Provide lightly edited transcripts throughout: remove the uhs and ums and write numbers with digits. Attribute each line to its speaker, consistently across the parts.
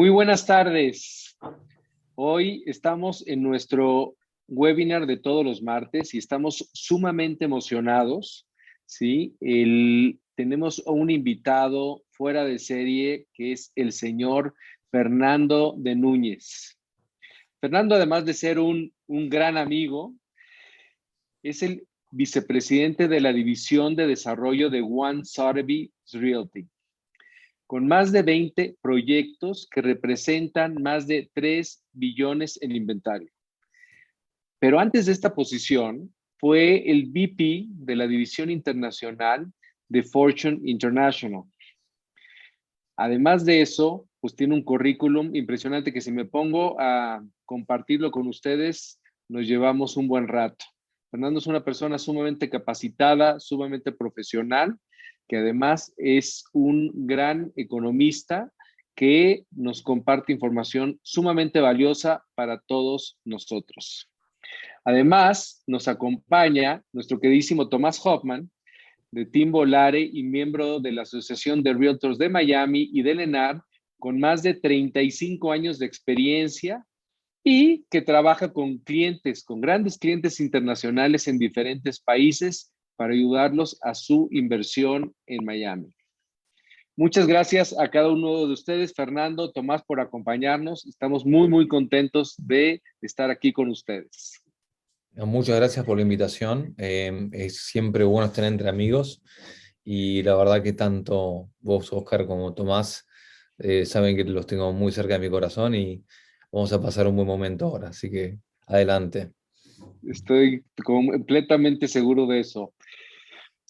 Speaker 1: Muy buenas tardes. Hoy estamos en nuestro webinar de todos los martes y estamos sumamente emocionados, ¿sí? Tenemos a un invitado fuera de serie que es el señor Fernando de Núñez. Fernando, además de ser un gran amigo, es el vicepresidente de la División de Desarrollo de One Sotheby's Realty, con más de 20 proyectos que representan más de 3 billones en inventario. Pero antes de esta posición, fue el VP de la División Internacional de Fortune International. Además de eso, pues tiene un currículum impresionante que si me pongo a compartirlo con ustedes, nos llevamos un buen rato. Fernando es una persona sumamente capacitada, sumamente profesional, que además es un gran economista que nos comparte información sumamente valiosa para todos nosotros. Además, nos acompaña nuestro queridísimo Tomás Hoffman, de Team Volare y miembro de la Asociación de Realtors de Miami y del ENAR, con más de 35 años de experiencia y que trabaja con clientes, con grandes clientes internacionales en diferentes países para ayudarlos a su inversión en Miami. Muchas gracias a cada uno de ustedes, Fernando, Tomás, por acompañarnos. Estamos muy contentos de estar aquí con ustedes.
Speaker 2: Muchas gracias por la invitación. Es siempre bueno estar entre amigos y la verdad que tanto vos, Oscar, como Tomás saben que los tengo muy cerca de mi corazón y vamos a pasar un buen momento ahora, así que adelante.
Speaker 1: Estoy completamente seguro de eso.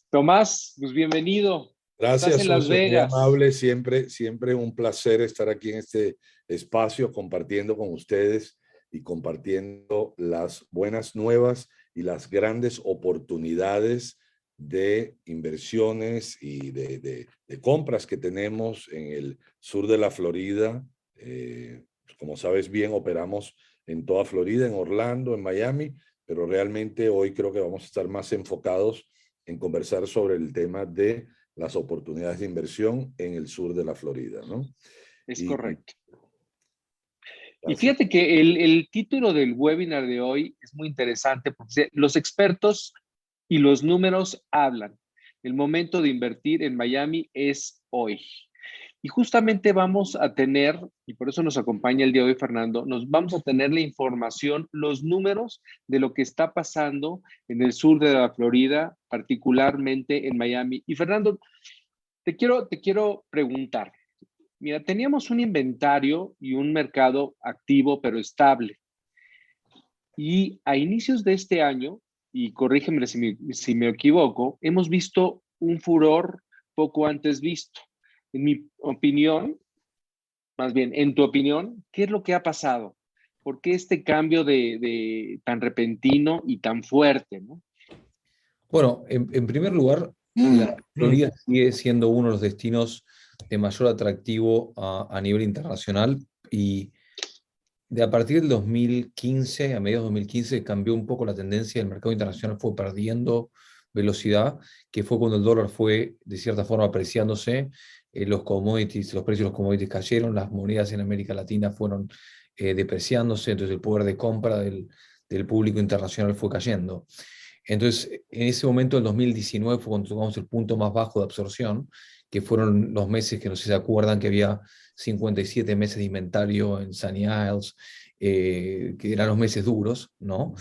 Speaker 1: Tomás, pues bienvenido. Estás
Speaker 3: Gracias,
Speaker 1: en Las
Speaker 3: socio, muy
Speaker 1: Vegas.
Speaker 3: amable, siempre un placer estar aquí en este espacio compartiendo con ustedes y compartiendo las buenas nuevas y las grandes oportunidades de inversiones y de compras que tenemos en el sur de la Florida. Como sabes bien, operamos en toda Florida, en Orlando, en Miami, pero realmente hoy creo que vamos a estar más enfocados en conversar sobre el tema de las oportunidades de inversión en el sur de la Florida, ¿no?
Speaker 1: Es correcto. Y
Speaker 3: Gracias.
Speaker 1: fíjate que el título del webinar de hoy es muy interesante porque los expertos y los números hablan. El momento de invertir en Miami es hoy. Y justamente vamos a tener, y por eso nos acompaña el día de hoy Fernando, nos vamos a tener la información, los números de lo que está pasando en el sur de la Florida, particularmente en Miami. Y Fernando, te quiero preguntar, mira, teníamos un inventario y un mercado activo pero estable. Y a inicios de este año, y corrígeme si me equivoco, hemos visto un furor poco antes visto. En mi opinión, más bien, en tu opinión, ¿qué es lo que ha pasado? ¿Por qué este cambio de tan repentino y tan fuerte, ¿no?
Speaker 2: Bueno, en primer lugar, la Florida sigue siendo uno de los destinos de mayor atractivo a nivel internacional y a partir del 2015, a mediados de 2015, cambió un poco la tendencia, el mercado internacional fue perdiendo velocidad, que fue cuando el dólar fue de cierta forma apreciándose, los commodities, los precios de los commodities cayeron, las monedas en América Latina fueron depreciándose, entonces el poder de compra del público internacional fue cayendo. Entonces, en ese momento, el 2019, fue cuando tocamos el punto más bajo de absorción, que fueron los meses que no sé si se acuerdan que había 57 meses de inventario en Sunny Isles, que eran los meses duros, ¿no?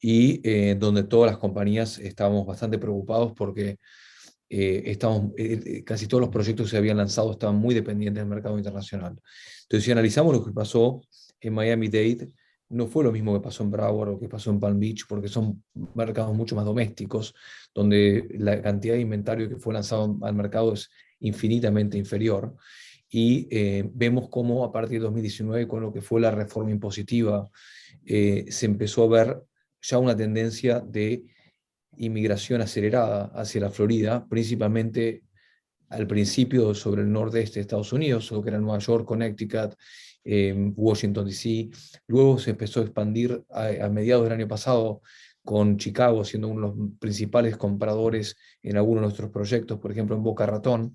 Speaker 2: Y donde todas las compañías estábamos bastante preocupados porque casi todos los proyectos que se habían lanzado estaban muy dependientes del mercado internacional. Entonces, si analizamos lo que pasó en Miami-Dade, no fue lo mismo que pasó en Broward o que pasó en Palm Beach, porque son mercados mucho más domésticos, donde la cantidad de inventario que fue lanzado al mercado es infinitamente inferior. Y vemos cómo a partir de 2019, con lo que fue la reforma impositiva, se empezó a ver ya una tendencia de inmigración acelerada hacia la Florida, principalmente al principio sobre el nordeste de Estados Unidos, lo que era Nueva York, Connecticut, Washington, D.C. Luego se empezó a expandir a mediados del año pasado con Chicago siendo uno de los principales compradores en algunos de nuestros proyectos, por ejemplo en Boca Ratón,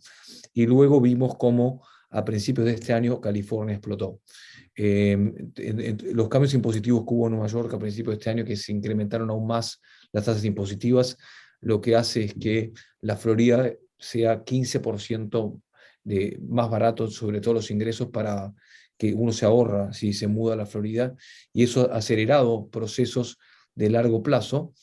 Speaker 2: y luego vimos cómo a principios de este año California explotó. Los cambios impositivos que hubo en Nueva York a principios de este año, que se incrementaron aún más las tasas impositivas, lo que hace es que la Florida sea 15% más barato sobre todos los ingresos para que uno se ahorra si se muda a la Florida, y eso ha acelerado procesos de largo plazo.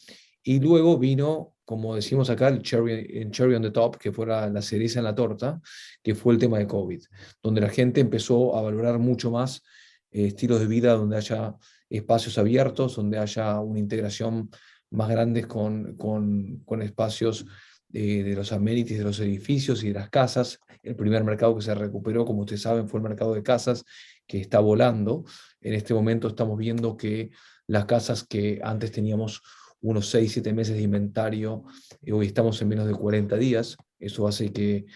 Speaker 2: Y luego vino, como decimos acá, el cherry on the top, que fuera la cereza en la torta, que fue el tema de COVID, donde la gente empezó a valorar mucho más estilos de vida donde haya espacios abiertos, donde haya una integración más grande con espacios de los amenities de los edificios y de las casas. El primer mercado que se recuperó, como ustedes saben, fue el mercado de casas, que está volando. En este momento estamos viendo que las casas que antes teníamos unos 6, 7 meses de inventario, hoy estamos en menos de 40 días. Eso hace que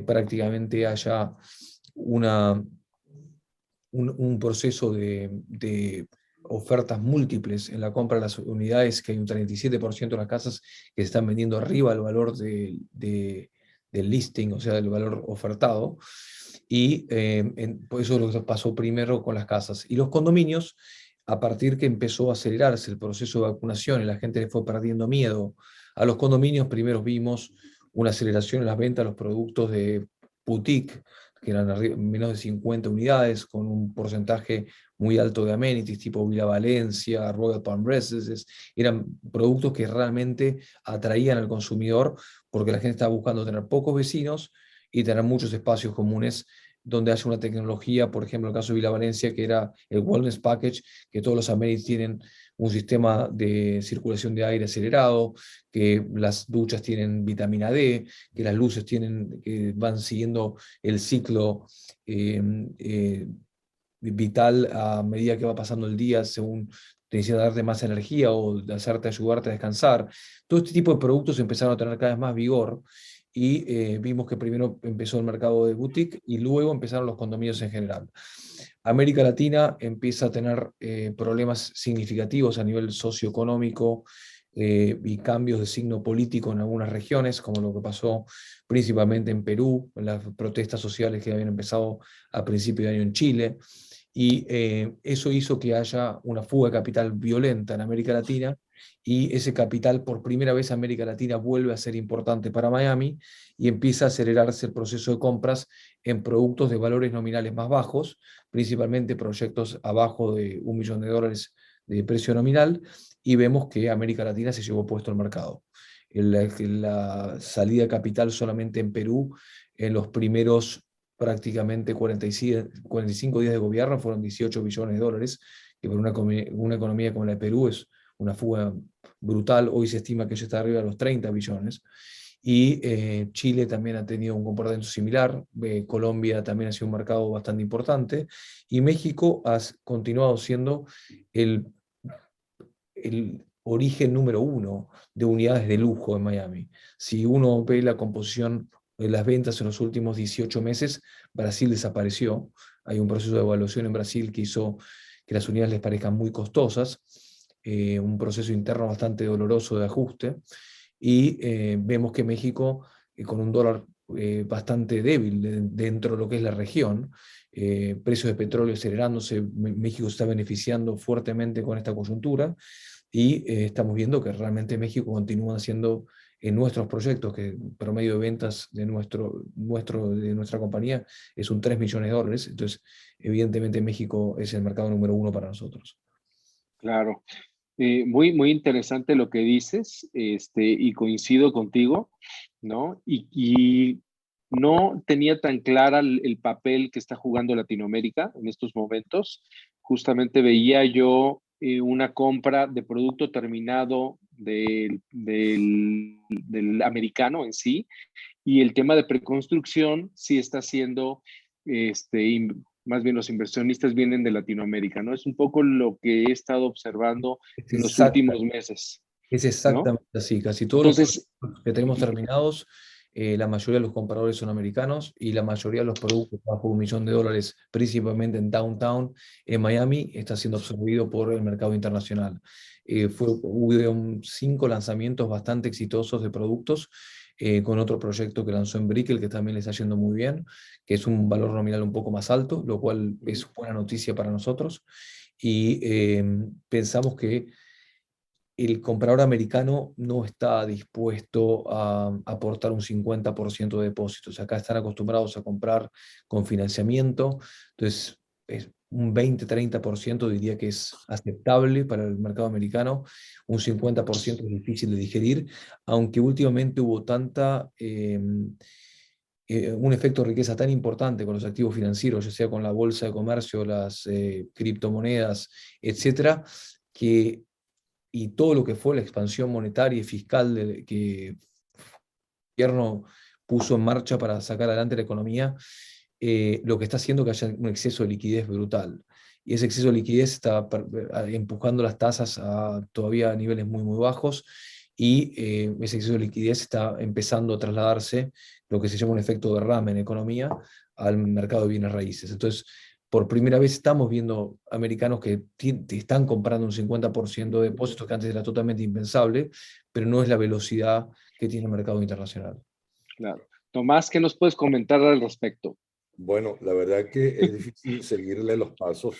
Speaker 2: prácticamente haya un proceso de ofertas múltiples en la compra de las unidades, que hay un 37% de las casas que se están vendiendo arriba del valor del listing, o sea, del valor ofertado. Y por eso es lo que pasó primero con las casas. Y los condominios, a partir que empezó a acelerarse el proceso de vacunación y la gente le fue perdiendo miedo a los condominios, primero vimos una aceleración en las ventas de los productos de boutique, que eran menos de 50 unidades, con un porcentaje muy alto de amenities, tipo Villa Valencia, Royal Palm Residences. Eran productos que realmente atraían al consumidor, porque la gente estaba buscando tener pocos vecinos y tener muchos espacios comunes donde haya una tecnología. Por ejemplo, el caso de Villa Valencia, que era el Wellness Package, que todos los amenities tienen un sistema de circulación de aire acelerado, que las duchas tienen vitamina D, que las luces que van siguiendo el ciclo vital a medida que va pasando el día, según te decía, darte más energía o de ayudarte a descansar. Todo este tipo de productos empezaron a tener cada vez más vigor, y vimos que primero empezó el mercado de boutique y luego empezaron los condominios en general. América Latina empieza a tener problemas significativos a nivel socioeconómico y cambios de signo político en algunas regiones, como lo que pasó principalmente en Perú, en las protestas sociales que habían empezado a principio de año en Chile. Y eso hizo que haya una fuga de capital violenta en América Latina, y ese capital, por primera vez, América Latina vuelve a ser importante para Miami, y empieza a acelerarse el proceso de compras en productos de valores nominales más bajos, principalmente proyectos abajo de $1 millón de precio nominal, y vemos que América Latina se llevó puesto al mercado. La salida de capital solamente en Perú, en los primeros prácticamente 45 días de gobierno, fueron $18 billones, que para una economía como la de Perú es una fuga brutal. Hoy se estima que ya está arriba de los 30 billones. Y Chile también ha tenido un comportamiento similar, Colombia también ha sido un mercado bastante importante, y México ha continuado siendo el origen número uno de unidades de lujo en Miami. Si uno ve la composición de las ventas en los últimos 18 meses, Brasil desapareció. Hay un proceso de evaluación en Brasil que hizo que las unidades les parezcan muy costosas, un proceso interno bastante doloroso de ajuste, y vemos que México, con un dólar bastante débil dentro de lo que es la región, precios de petróleo acelerándose, México se está beneficiando fuertemente con esta coyuntura, y estamos viendo que realmente México continúa haciendo en nuestros proyectos, que el promedio de ventas de nuestra compañía es un $3 millones. Entonces, evidentemente México es el mercado número uno para nosotros.
Speaker 1: Claro. Muy, muy interesante lo que dices, y coincido contigo, ¿no? Y no tenía tan clara el papel que está jugando Latinoamérica en estos momentos. Justamente veía yo una compra de producto terminado del americano en sí, y el tema de preconstrucción sí está siendo, más bien los inversionistas vienen de Latinoamérica, ¿no? Es un poco lo que he estado observando en los últimos meses,
Speaker 2: Es
Speaker 1: ¿no?
Speaker 2: exactamente así. Casi todos los
Speaker 1: Entonces,
Speaker 2: productos que tenemos terminados, la mayoría de los compradores son americanos, y la mayoría de los productos bajo $1 millón, principalmente en Downtown, en Miami, está siendo absorbido por el mercado internacional. Hubo 5 lanzamientos bastante exitosos de productos con otro proyecto que lanzó en Brickell, que también le está yendo muy bien, que es un valor nominal un poco más alto, lo cual es buena noticia para nosotros. Y pensamos que el comprador americano no está dispuesto a aportar un 50% de depósitos. Acá están acostumbrados a comprar con financiamiento, entonces es un 20-30% diría que es aceptable para el mercado americano, un 50% es difícil de digerir, aunque últimamente hubo un efecto de riqueza tan importante con los activos financieros, ya sea con la bolsa de comercio, las criptomonedas, etcétera, que y todo lo que fue la expansión monetaria y fiscal que el gobierno puso en marcha para sacar adelante la economía, lo que está haciendo que haya un exceso de liquidez brutal. Y ese exceso de liquidez está empujando las tasas a todavía niveles muy, muy bajos y ese exceso de liquidez está empezando a trasladarse, lo que se llama un efecto derrame en economía, al mercado de bienes raíces. Entonces, por primera vez estamos viendo americanos que te están comprando un 50% de depósitos, que antes era totalmente impensable, pero no es la velocidad que tiene el mercado internacional.
Speaker 1: Claro. Tomás, ¿qué nos puedes comentar al respecto?
Speaker 3: Bueno, la verdad que es difícil seguirle los pasos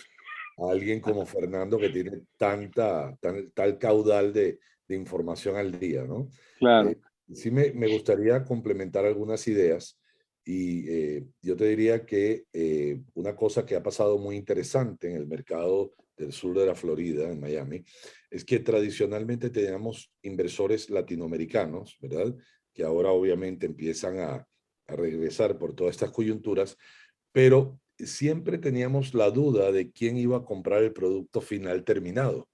Speaker 3: a alguien como Fernando que tiene tal caudal de información al día, ¿no? Eh,
Speaker 1: Claro.
Speaker 3: sí me gustaría complementar algunas ideas y yo te diría que una cosa que ha pasado muy interesante en el mercado del sur de la Florida, en Miami, es que tradicionalmente teníamos inversores latinoamericanos, ¿verdad? Que ahora obviamente empiezan a regresar por todas estas coyunturas, pero siempre teníamos la duda de quién iba a comprar el producto final terminado.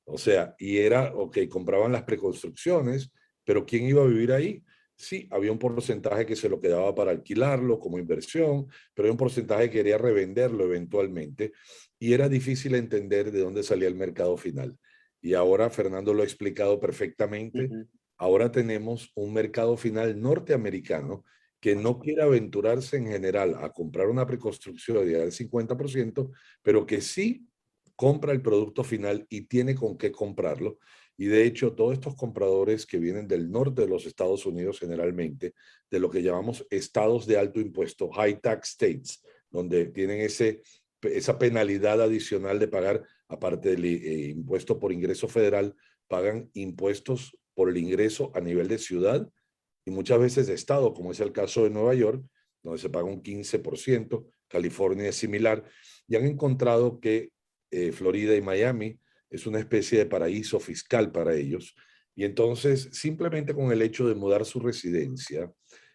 Speaker 3: O sea, y era, ok, compraban las preconstrucciones, pero ¿quién iba a vivir ahí? Sí, había un porcentaje que se lo quedaba para alquilarlo como inversión, pero hay un porcentaje que quería revenderlo eventualmente y era difícil entender de dónde salía el mercado final. Y ahora Fernando lo ha explicado perfectamente.
Speaker 1: Ujú.
Speaker 3: Ahora tenemos un mercado final norteamericano que no quiere aventurarse en general a comprar una preconstrucción del 50%, pero que sí compra el producto final y tiene con qué comprarlo. Y de hecho, todos estos compradores que vienen del norte de los Estados Unidos generalmente, de lo que llamamos estados de alto impuesto, high tax states, donde tienen esa penalidad adicional de pagar, aparte del impuesto por ingreso federal, pagan impuestos por el ingreso a nivel de ciudad y muchas veces de estado, como es el caso de Nueva York, donde se paga un 15%, California es similar, y han encontrado que Florida y Miami es una especie de paraíso fiscal para ellos. Y entonces, simplemente con el hecho de mudar su residencia,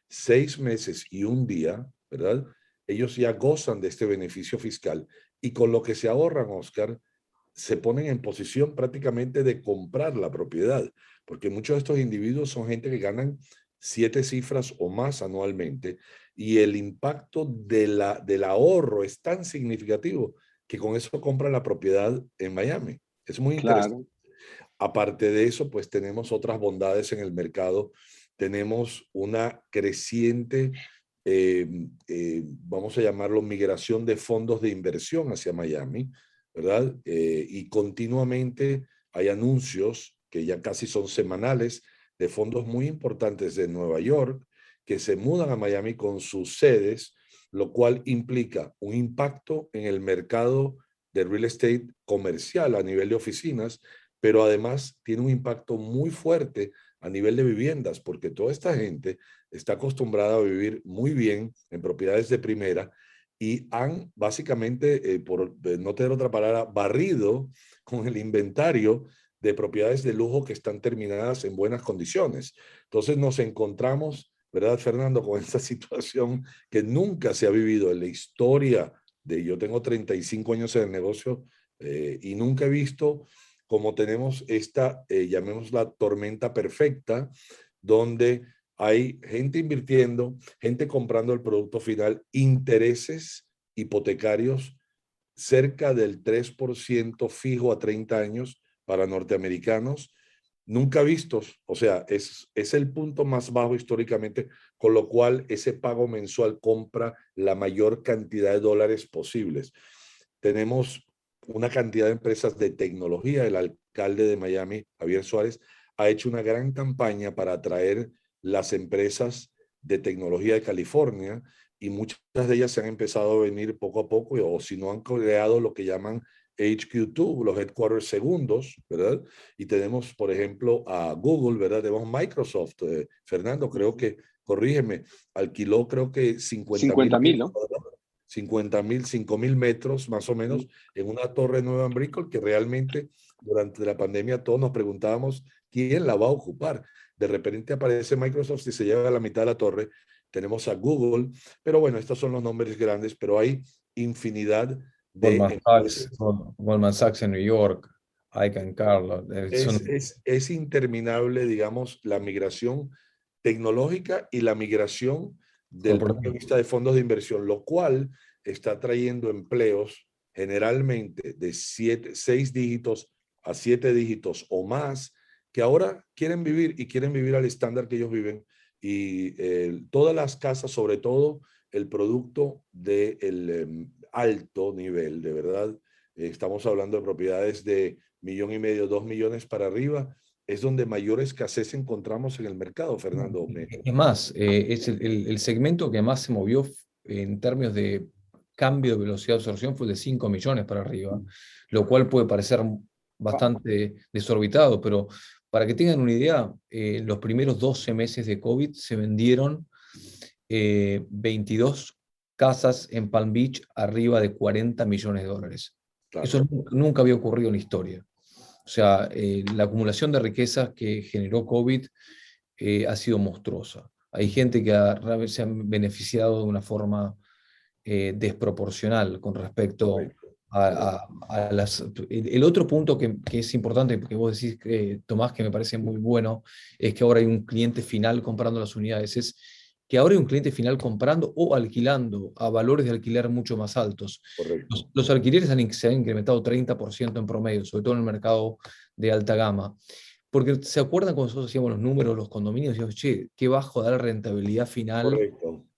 Speaker 3: 6 meses y un día, ¿verdad? Ellos ya gozan de este beneficio fiscal y con lo que se ahorran, Oscar, se ponen en posición prácticamente de comprar la propiedad, porque muchos de estos individuos son gente que ganan 7 cifras o más anualmente y el impacto del ahorro es tan significativo que con eso compran la propiedad en Miami. Es muy interesante.
Speaker 1: Claro.
Speaker 3: Aparte de eso, pues tenemos otras bondades en el mercado. Tenemos una creciente, vamos a llamarlo, migración de fondos de inversión hacia Miami, ¿verdad? Y continuamente hay anuncios que ya casi son semanales de fondos muy importantes de Nueva York que se mudan a Miami con sus sedes, lo cual implica un impacto en el mercado de real estate comercial a nivel de oficinas, pero además tiene un impacto muy fuerte a nivel de viviendas, porque toda esta gente está acostumbrada a vivir muy bien en propiedades de primera y han básicamente, por no tener otra palabra, barrido con el inventario de propiedades de lujo que están terminadas en buenas condiciones. Entonces nos encontramos, ¿verdad, Fernando?, con esta situación que nunca se ha vivido en la historia de, yo tengo 35 años en el negocio y nunca he visto como tenemos esta, llamémosla tormenta perfecta, donde hay gente invirtiendo, gente comprando el producto final, intereses hipotecarios cerca del 3% fijo a 30 años para norteamericanos, nunca vistos. O sea, es el punto más bajo históricamente, con lo cual ese pago mensual compra la mayor cantidad de dólares posibles. Tenemos una cantidad de empresas de tecnología. El alcalde de Miami, Javier Suárez, ha hecho una gran campaña para atraer las empresas de tecnología de California, y muchas de ellas se han empezado a venir poco a poco, o si no han creado lo que llaman HQ2, los headquarters segundos, ¿verdad? Y tenemos, por ejemplo, a Google, ¿verdad? Tenemos Microsoft. Fernando, creo que, corrígeme, alquiló creo que
Speaker 1: 50,000, ¿no?
Speaker 3: 50,000, 5,000 metros más o menos en una torre nueva en Brickell, que realmente durante la pandemia todos nos preguntábamos quién la va a ocupar. De repente aparece Microsoft y se lleva a la mitad de la torre. Tenemos a Google, pero bueno, estos son los nombres grandes, pero hay infinidad de empresas.
Speaker 2: Goldman Sachs en New York, Icahn Carlo.
Speaker 3: Es interminable, digamos, la migración tecnológica y la migración del punto de vista de fondos de inversión, lo cual está trayendo empleos generalmente de 6 dígitos a 7 dígitos o más, que ahora quieren vivir al estándar que ellos viven, y todas las casas, sobre todo el producto del alto nivel, de verdad, estamos hablando de propiedades de 1,5 millones, 2 millones para arriba, es donde mayor escasez encontramos en el mercado, Fernando.
Speaker 2: Es más, es el segmento que más se movió en términos de cambio de velocidad de absorción fue de 5 millones para arriba, lo cual puede parecer bastante desorbitado, pero para que tengan una idea, los primeros 12 meses de COVID se vendieron 22 casas en Palm Beach arriba de 40 millones de dólares. Claro. Eso nunca había ocurrido en la historia. O sea, la acumulación de riquezas que generó COVID ha sido monstruosa. Hay gente que se ha beneficiado de una forma desproporcional con respecto a las... El otro punto que es importante, que vos decís, Tomás, que me parece muy bueno, es que ahora hay un cliente final comprando las unidades. Es que ahora hay un cliente final comprando o alquilando a valores de alquiler mucho más altos. Los alquileres se han incrementado 30% en promedio, sobre todo en el mercado de alta gama. Porque ¿se acuerdan cuando nosotros hacíamos los números, los condominios? Y decíamos, che, qué bajo da la rentabilidad final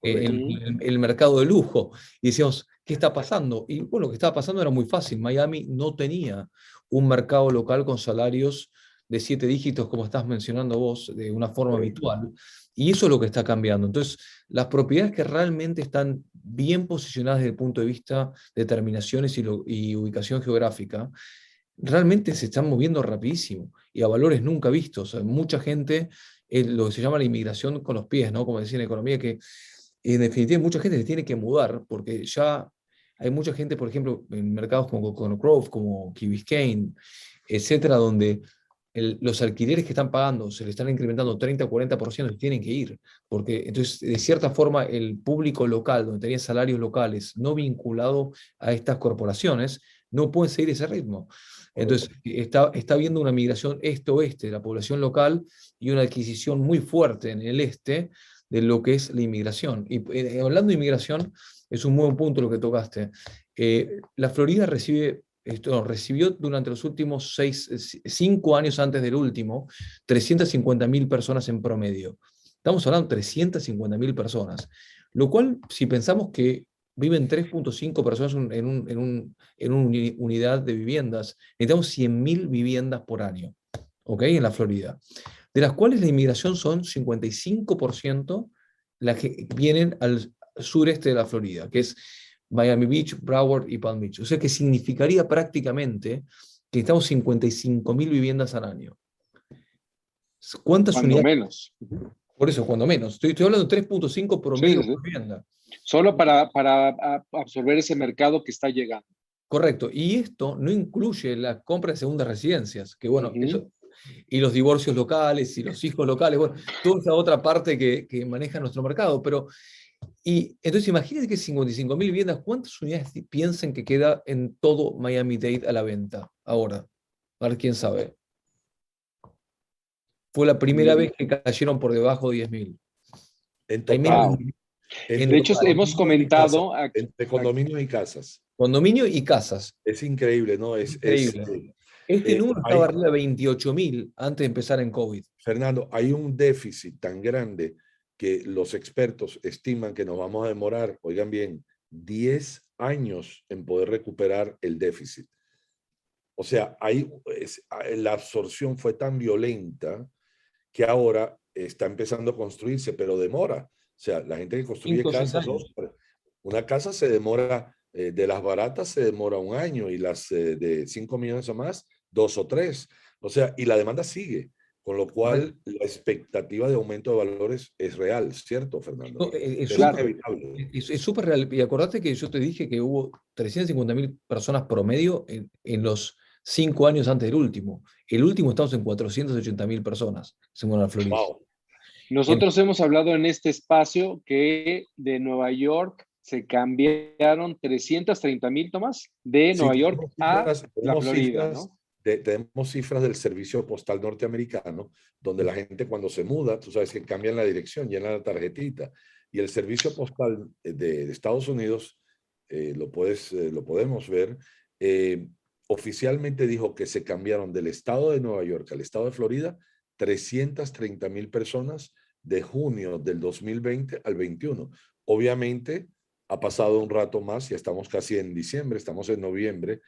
Speaker 2: el mercado de lujo. Y decíamos, ¿qué está pasando? Y bueno, lo que estaba pasando era muy fácil. Miami no tenía un mercado local con salarios de 7 dígitos, como estás mencionando vos, de una forma habitual. Y eso es lo que está cambiando. Entonces, las propiedades que realmente están bien posicionadas desde el punto de vista de terminaciones y ubicación geográfica, realmente se están moviendo rapidísimo y a valores nunca vistos. O sea, mucha gente, lo que se llama la inmigración con los pies, ¿no? Como decía en economía, que en definitiva mucha gente se tiene que mudar porque ya hay mucha gente, por ejemplo, en mercados como Grove, como Key Biscayne, etcétera, donde los alquileres que están pagando se le están incrementando 30-40%, tienen que ir, porque entonces de cierta forma el público local, donde tenía salarios locales no vinculados a estas corporaciones, no pueden seguir ese ritmo. Entonces está habiendo una migración este-oeste de la población local y una adquisición muy fuerte en el este de lo que es la inmigración. Y hablando de inmigración, es un buen punto lo que tocaste. La Florida recibió durante los últimos 5 años antes del último, 350.000 personas en promedio. Estamos hablando de 350.000 personas, lo cual, si pensamos que viven 3.5 personas en una unidad de viviendas, necesitamos 100.000 viviendas por año, ¿ok? En la Florida, de las cuales la inmigración son 55% las que vienen al sureste de la Florida, que es Miami Beach, Broward y Palm Beach. O sea que significaría prácticamente que necesitamos 55.000 viviendas al año. ¿Cuántas
Speaker 1: cuando
Speaker 2: unidades?
Speaker 1: Menos.
Speaker 2: Por eso, cuando menos. Estoy hablando de 3.5 promedio por vivienda.
Speaker 1: Solo para absorber ese mercado que está llegando.
Speaker 2: Correcto. Y esto no incluye la compra de segundas residencias, que bueno, eso, y los divorcios locales y los hijos locales, bueno, toda esa otra parte que maneja nuestro mercado. Pero, y entonces imagínense que 55.000 viviendas, ¿cuántas unidades piensan que queda en todo Miami-Dade a la venta ahora? A ver quién sabe. Fue la primera vez que cayeron por debajo de 10.000.
Speaker 3: En total.
Speaker 1: De hecho, hemos comentado...
Speaker 3: Entre condominios y casas.
Speaker 2: Condominio y casas.
Speaker 3: Es increíble, ¿no? Es
Speaker 2: increíble. Este número estaba arriba de 28.000 antes de empezar en COVID.
Speaker 3: Fernando, hay un déficit tan grande que los expertos estiman que nos vamos a demorar, oigan bien, 10 años en poder recuperar el déficit. O sea, la absorción fue tan violenta que ahora está empezando a construirse, pero demora. O sea, la gente que construye
Speaker 2: 5 o 6
Speaker 3: casas,
Speaker 2: años.
Speaker 3: una casa se demora, de las baratas se demora 1 año y las de 5 millones o más, 2 o 3. O sea, y la demanda sigue, con lo
Speaker 2: Correcto.
Speaker 3: cual la expectativa de aumento de valores es real, ¿cierto, Fernando?
Speaker 2: No, es
Speaker 3: Es
Speaker 1: Claro.
Speaker 3: inevitable.
Speaker 2: es súper real. Y acordate que yo te dije que hubo 350.000 personas promedio en los 5 años antes del último. El último estamos en 480.000 personas, según la Florida.
Speaker 3: Wow.
Speaker 1: Nosotros hemos hablado en este espacio que de Nueva York se cambiaron 330,000, Tomás, de
Speaker 3: Sí,
Speaker 1: Nueva York a la
Speaker 3: tenemos
Speaker 1: Florida,
Speaker 3: cifras,
Speaker 1: ¿no?
Speaker 3: tenemos cifras del servicio postal norteamericano, donde la gente cuando se muda, tú sabes que cambian la dirección, llenan la tarjetita, y el servicio postal de Estados Unidos, lo podemos ver, oficialmente dijo que se cambiaron del estado de Nueva York al estado de Florida 330,000 personas de junio del 2020 al 21. Obviamente, ha pasado un rato más, ya estamos casi en diciembre, estamos en noviembre,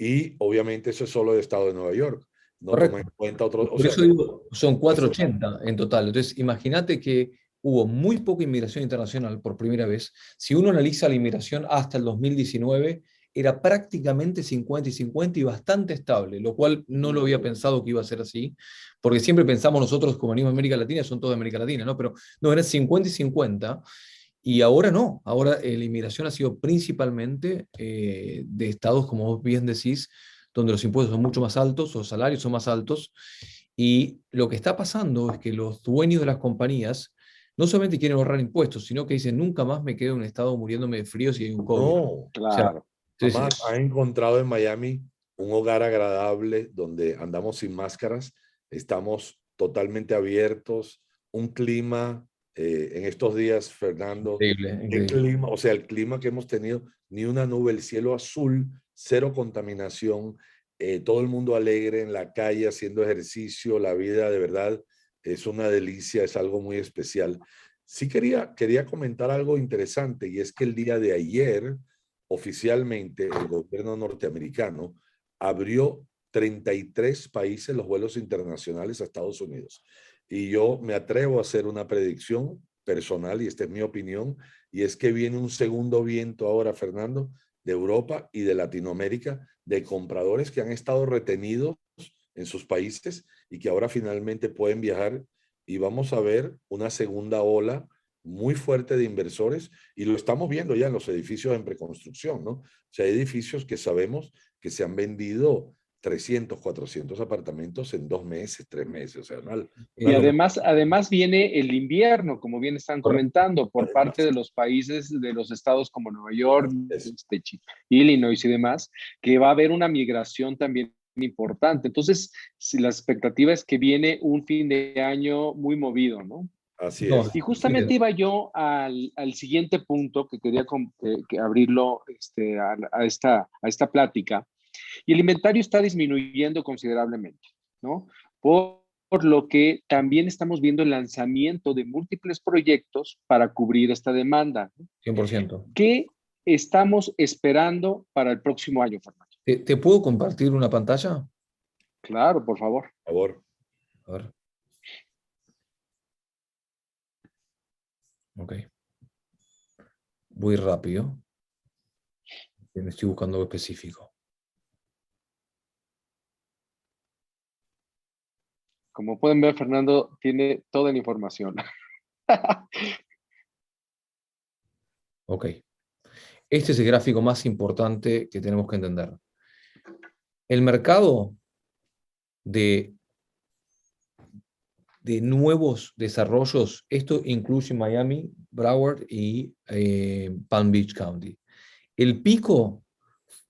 Speaker 3: y obviamente eso es solo el estado de Nueva York. No toma en
Speaker 2: Correcto.
Speaker 3: cuenta otros, o
Speaker 2: Por
Speaker 3: sea
Speaker 2: eso
Speaker 3: que
Speaker 2: digo, son 480 en total. Entonces, imagínate que hubo muy poca inmigración internacional por primera vez. Si uno analiza la inmigración hasta el 2019, era prácticamente 50 y 50 y bastante estable, lo cual no lo había pensado que iba a ser así, porque siempre pensamos nosotros, como venimos de América Latina, son todos de América Latina, ¿no? Pero no, eran 50 y 50. Y ahora no, ahora la inmigración ha sido principalmente de estados, como vos bien decís, donde los impuestos son mucho más altos, los salarios son más altos, y lo que está pasando es que los dueños de las compañías no solamente quieren ahorrar impuestos, sino que dicen, nunca más me quedo en un estado muriéndome de frío si hay un COVID.
Speaker 3: no,
Speaker 2: O sea,
Speaker 1: Claro.
Speaker 2: entonces,
Speaker 3: jamás han encontrado en Miami un hogar agradable donde andamos sin máscaras, estamos totalmente abiertos, un clima, en estos días, Fernando,
Speaker 2: increíble,
Speaker 3: qué
Speaker 2: increíble.
Speaker 3: clima, o sea, el clima que hemos tenido, ni una nube, el cielo azul, cero contaminación, todo el mundo alegre en la calle haciendo ejercicio, la vida de verdad es una delicia, es algo muy especial. Sí quería comentar algo interesante, y es que el día de ayer, oficialmente, el gobierno norteamericano abrió 33 países los vuelos internacionales a Estados Unidos. Y yo me atrevo a hacer una predicción personal, y esta es mi opinión, y es que viene un segundo viento ahora, Fernando, de Europa y de Latinoamérica, de compradores que han estado retenidos en sus países y que ahora finalmente pueden viajar, y vamos a ver una segunda ola muy fuerte de inversores, y lo estamos viendo ya en los edificios en preconstrucción, ¿no? O sea, hay edificios que sabemos que se han vendido 300, 400 apartamentos en 2 meses, 3 meses, o sea,
Speaker 1: Y
Speaker 3: locura.
Speaker 1: además viene el invierno, como bien están
Speaker 2: Correcto.
Speaker 1: comentando, por parte
Speaker 3: Además,
Speaker 1: de los países, de los estados como Nueva York,
Speaker 3: es,
Speaker 1: Illinois y demás, que va a haber una migración también importante. Entonces, si la expectativa es que viene un fin de año muy movido, ¿no?
Speaker 3: así
Speaker 2: No,
Speaker 3: es.
Speaker 1: Y justamente iba yo al siguiente punto que quería que abrirlo a esta plática. Y el inventario está disminuyendo considerablemente, ¿no? Por lo que también estamos viendo el lanzamiento de múltiples proyectos para cubrir esta demanda, ¿no?
Speaker 2: 100%.
Speaker 1: ¿Qué estamos esperando para el próximo año, Fernando?
Speaker 2: ¿Te puedo compartir una pantalla?
Speaker 1: Claro, por favor.
Speaker 3: Por favor.
Speaker 2: A ver. Ok. Voy rápido. Estoy buscando algo específico.
Speaker 1: Como pueden ver, Fernando tiene toda la información.
Speaker 2: Ok. Este es el gráfico más importante que tenemos que entender. El mercado de nuevos desarrollos, esto incluye Miami, Broward y Palm Beach County. El pico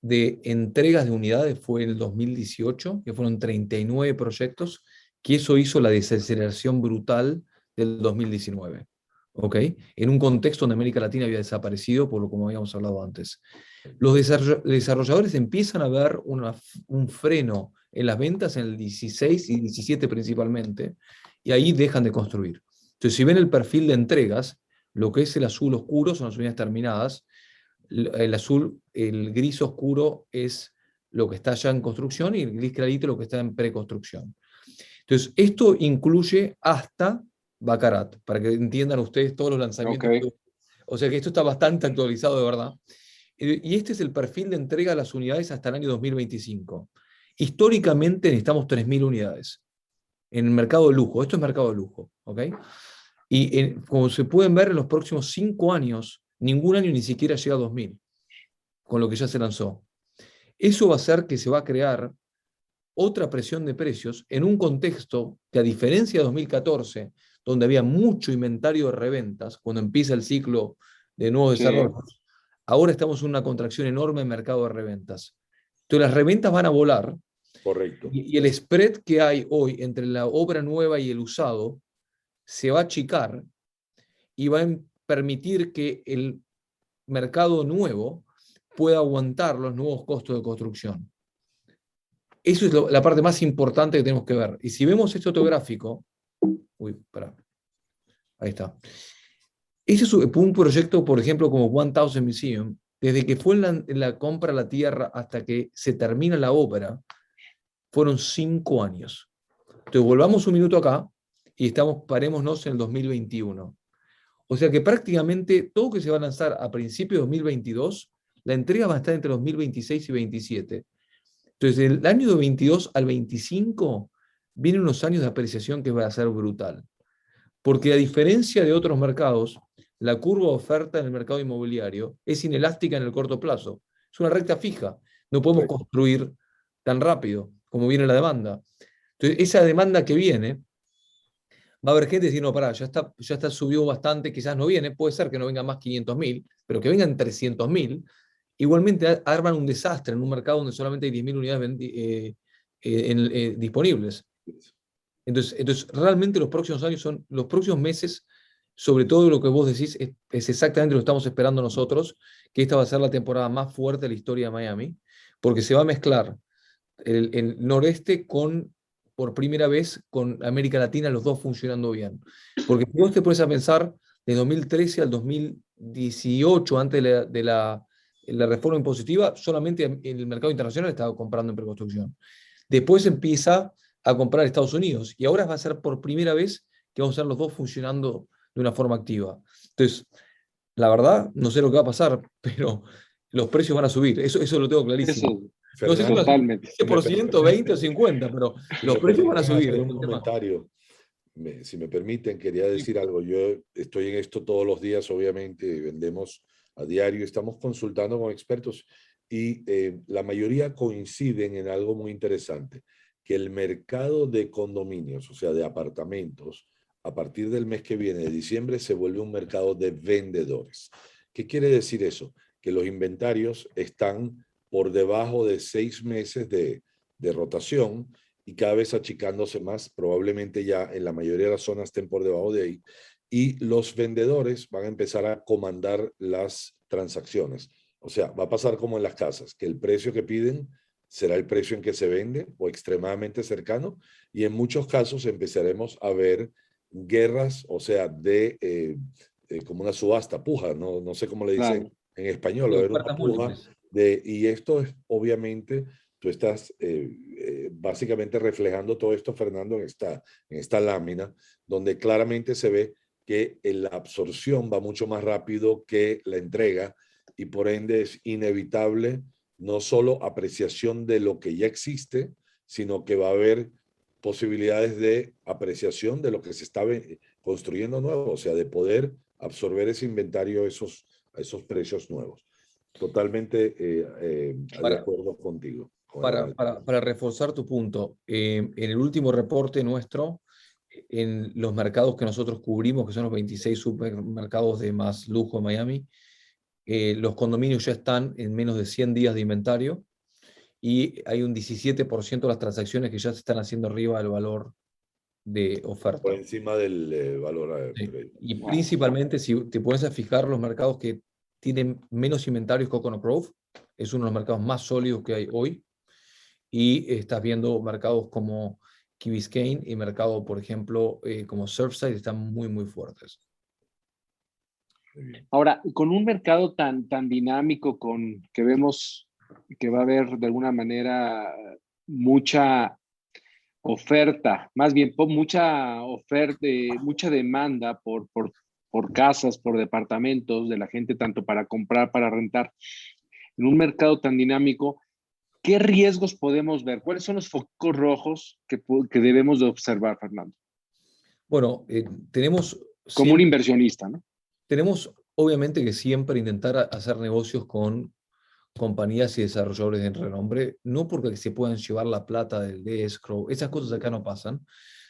Speaker 2: de entregas de unidades fue en el 2018, que fueron 39 proyectos, que eso hizo la desaceleración brutal del 2019. ¿Ok? En un contexto donde América Latina había desaparecido, por lo como habíamos hablado antes. Los desarrolladores empiezan a ver un freno en las ventas en el 16 y 17 principalmente, y ahí dejan de construir. Entonces, si ven el perfil de entregas, lo que es el azul oscuro son las unidades terminadas, el gris oscuro es lo que está ya en construcción y el gris clarito lo que está en preconstrucción. Entonces, esto incluye hasta Baccarat, para que entiendan ustedes todos los lanzamientos.
Speaker 1: Ok.
Speaker 2: O sea que esto está bastante actualizado de verdad. Y este es el perfil de entrega de las unidades hasta el año 2025. Históricamente necesitamos 3.000 unidades en el mercado de lujo. Esto es mercado de lujo, ¿ok? Y como se pueden ver, en los próximos 5 años, ningún año ni siquiera llega a 2.000, con lo que ya se lanzó. Eso va a hacer que se va a crear otra presión de precios en un contexto que, a diferencia de 2014, donde había mucho inventario de reventas, cuando empieza el ciclo de nuevos
Speaker 1: Sí,
Speaker 2: desarrollos, ahora estamos en una contracción enorme en el mercado de reventas. Entonces las reventas van a volar
Speaker 3: Correcto.
Speaker 2: y el spread que hay hoy entre la obra nueva y el usado se va a achicar y va a permitir que el mercado nuevo pueda aguantar los nuevos costos de construcción. Eso es la parte más importante que tenemos que ver. Y si vemos este otro gráfico, ahí está. Ese es un proyecto, por ejemplo, como 1000 Museum, desde que fue la compra de la tierra hasta que se termina la obra, fueron 5 años. Entonces, volvamos un minuto acá y parémonos en el 2021. O sea que prácticamente todo que se va a lanzar a principios de 2022, la entrega va a estar entre 2026 y 2027. Entonces, del año de 22 al 25 vienen unos años de apreciación que va a ser brutal. Porque a diferencia de otros mercados, la curva de oferta en el mercado inmobiliario es inelástica en el corto plazo. Es una recta fija. No podemos
Speaker 3: Correcto.
Speaker 2: construir tan rápido como viene la demanda. Entonces, esa demanda que viene, va a haber gente diciendo, pará, ya está subió bastante, quizás no viene, puede ser que no vengan más 500.000, pero que vengan 300.000, igualmente arman un desastre en un mercado donde solamente hay 10.000 unidades disponibles. Entonces, realmente los próximos años los próximos meses, sobre todo lo que vos decís, es exactamente lo que estamos esperando nosotros, que esta va a ser la temporada más fuerte de la historia de Miami, porque se va a mezclar el noreste por primera vez con América Latina, los dos funcionando bien. Porque si vos te pones a pensar, de 2013 al 2018, antes de la reforma impositiva, solamente en el mercado internacional estaba comprando en preconstrucción. Después empieza a comprar Estados Unidos y ahora va a ser por primera vez que vamos a estar los dos funcionando de una forma activa. Entonces, la verdad, no sé lo que va a pasar, pero los precios van a subir. Eso lo tengo clarísimo.
Speaker 1: eso,
Speaker 2: No sé si va a
Speaker 3: Fernando,
Speaker 2: ser
Speaker 1: totalmente.
Speaker 2: 15%, 20 o 50, pero
Speaker 3: si
Speaker 2: los
Speaker 3: me
Speaker 2: precios van a
Speaker 3: permiten
Speaker 2: subir.
Speaker 3: hacer
Speaker 2: Es
Speaker 3: un
Speaker 2: un tema.
Speaker 3: comentario, si me permiten, quería
Speaker 2: Sí,
Speaker 3: decir algo. Yo estoy en esto todos los días, obviamente, vendemos a diario, estamos consultando con expertos y la mayoría coinciden en algo muy interesante, que el mercado de condominios, o sea, de apartamentos, a partir del mes que viene, de diciembre, se vuelve un mercado de vendedores. ¿Qué quiere decir eso? Que los inventarios están por debajo de 6 meses de rotación y cada vez achicándose más, probablemente ya en la mayoría de las zonas estén por debajo de ahí, y los vendedores van a empezar a comandar las transacciones. O sea, va a pasar como en las casas, que el precio que piden será el precio en que se vende o extremadamente cercano, y en muchos casos empezaremos a ver guerras, o sea, como una subasta, puja, no sé cómo le dicen
Speaker 1: Claro.
Speaker 3: en español,
Speaker 2: sí,
Speaker 3: va a haber una
Speaker 2: ofertas
Speaker 3: puja
Speaker 2: múltiples.
Speaker 3: y esto es obviamente tú estás básicamente reflejando todo esto, Fernando, en esta lámina, donde claramente se ve que la absorción va mucho más rápido que la entrega y por ende es inevitable no solo apreciación de lo que ya existe, sino que va a haber posibilidades de apreciación de lo que se está construyendo nuevo, o sea, de poder absorber ese inventario a esos precios nuevos. Totalmente de
Speaker 2: Para,
Speaker 3: acuerdo contigo. Con el
Speaker 2: para,
Speaker 3: análisis.
Speaker 2: para, para reforzar tu punto, en el último reporte nuestro, en los mercados que nosotros cubrimos, que son los 26 supermercados de más lujo de Miami, los condominios ya están en menos de 100 días de inventario y hay un 17% de las transacciones que ya se están haciendo arriba del valor de
Speaker 3: Por
Speaker 2: oferta.
Speaker 3: encima del valor.
Speaker 2: Sí. Y
Speaker 1: Wow.
Speaker 2: principalmente, si te pones a fijar, los mercados que tienen menos inventarios, Coconut Grove es uno de los mercados más sólidos que hay hoy. Y estás viendo mercados como Key Biscayne y mercados, por ejemplo, como Surfside, están muy, muy fuertes.
Speaker 1: Ahora, con un mercado tan dinámico, que vemos que va a haber de alguna manera mucha oferta, más bien mucha oferta, mucha demanda por casas, por departamentos de la gente, tanto para comprar, para rentar. En un mercado tan dinámico, ¿qué riesgos podemos ver? ¿Cuáles son los focos rojos que debemos de observar, Fernando?
Speaker 2: Bueno,
Speaker 1: Como un inversionista, ¿no?
Speaker 2: tenemos obviamente que siempre intentar hacer negocios con compañías y desarrolladores de renombre, no porque se puedan llevar la plata del escrow, esas cosas acá no pasan,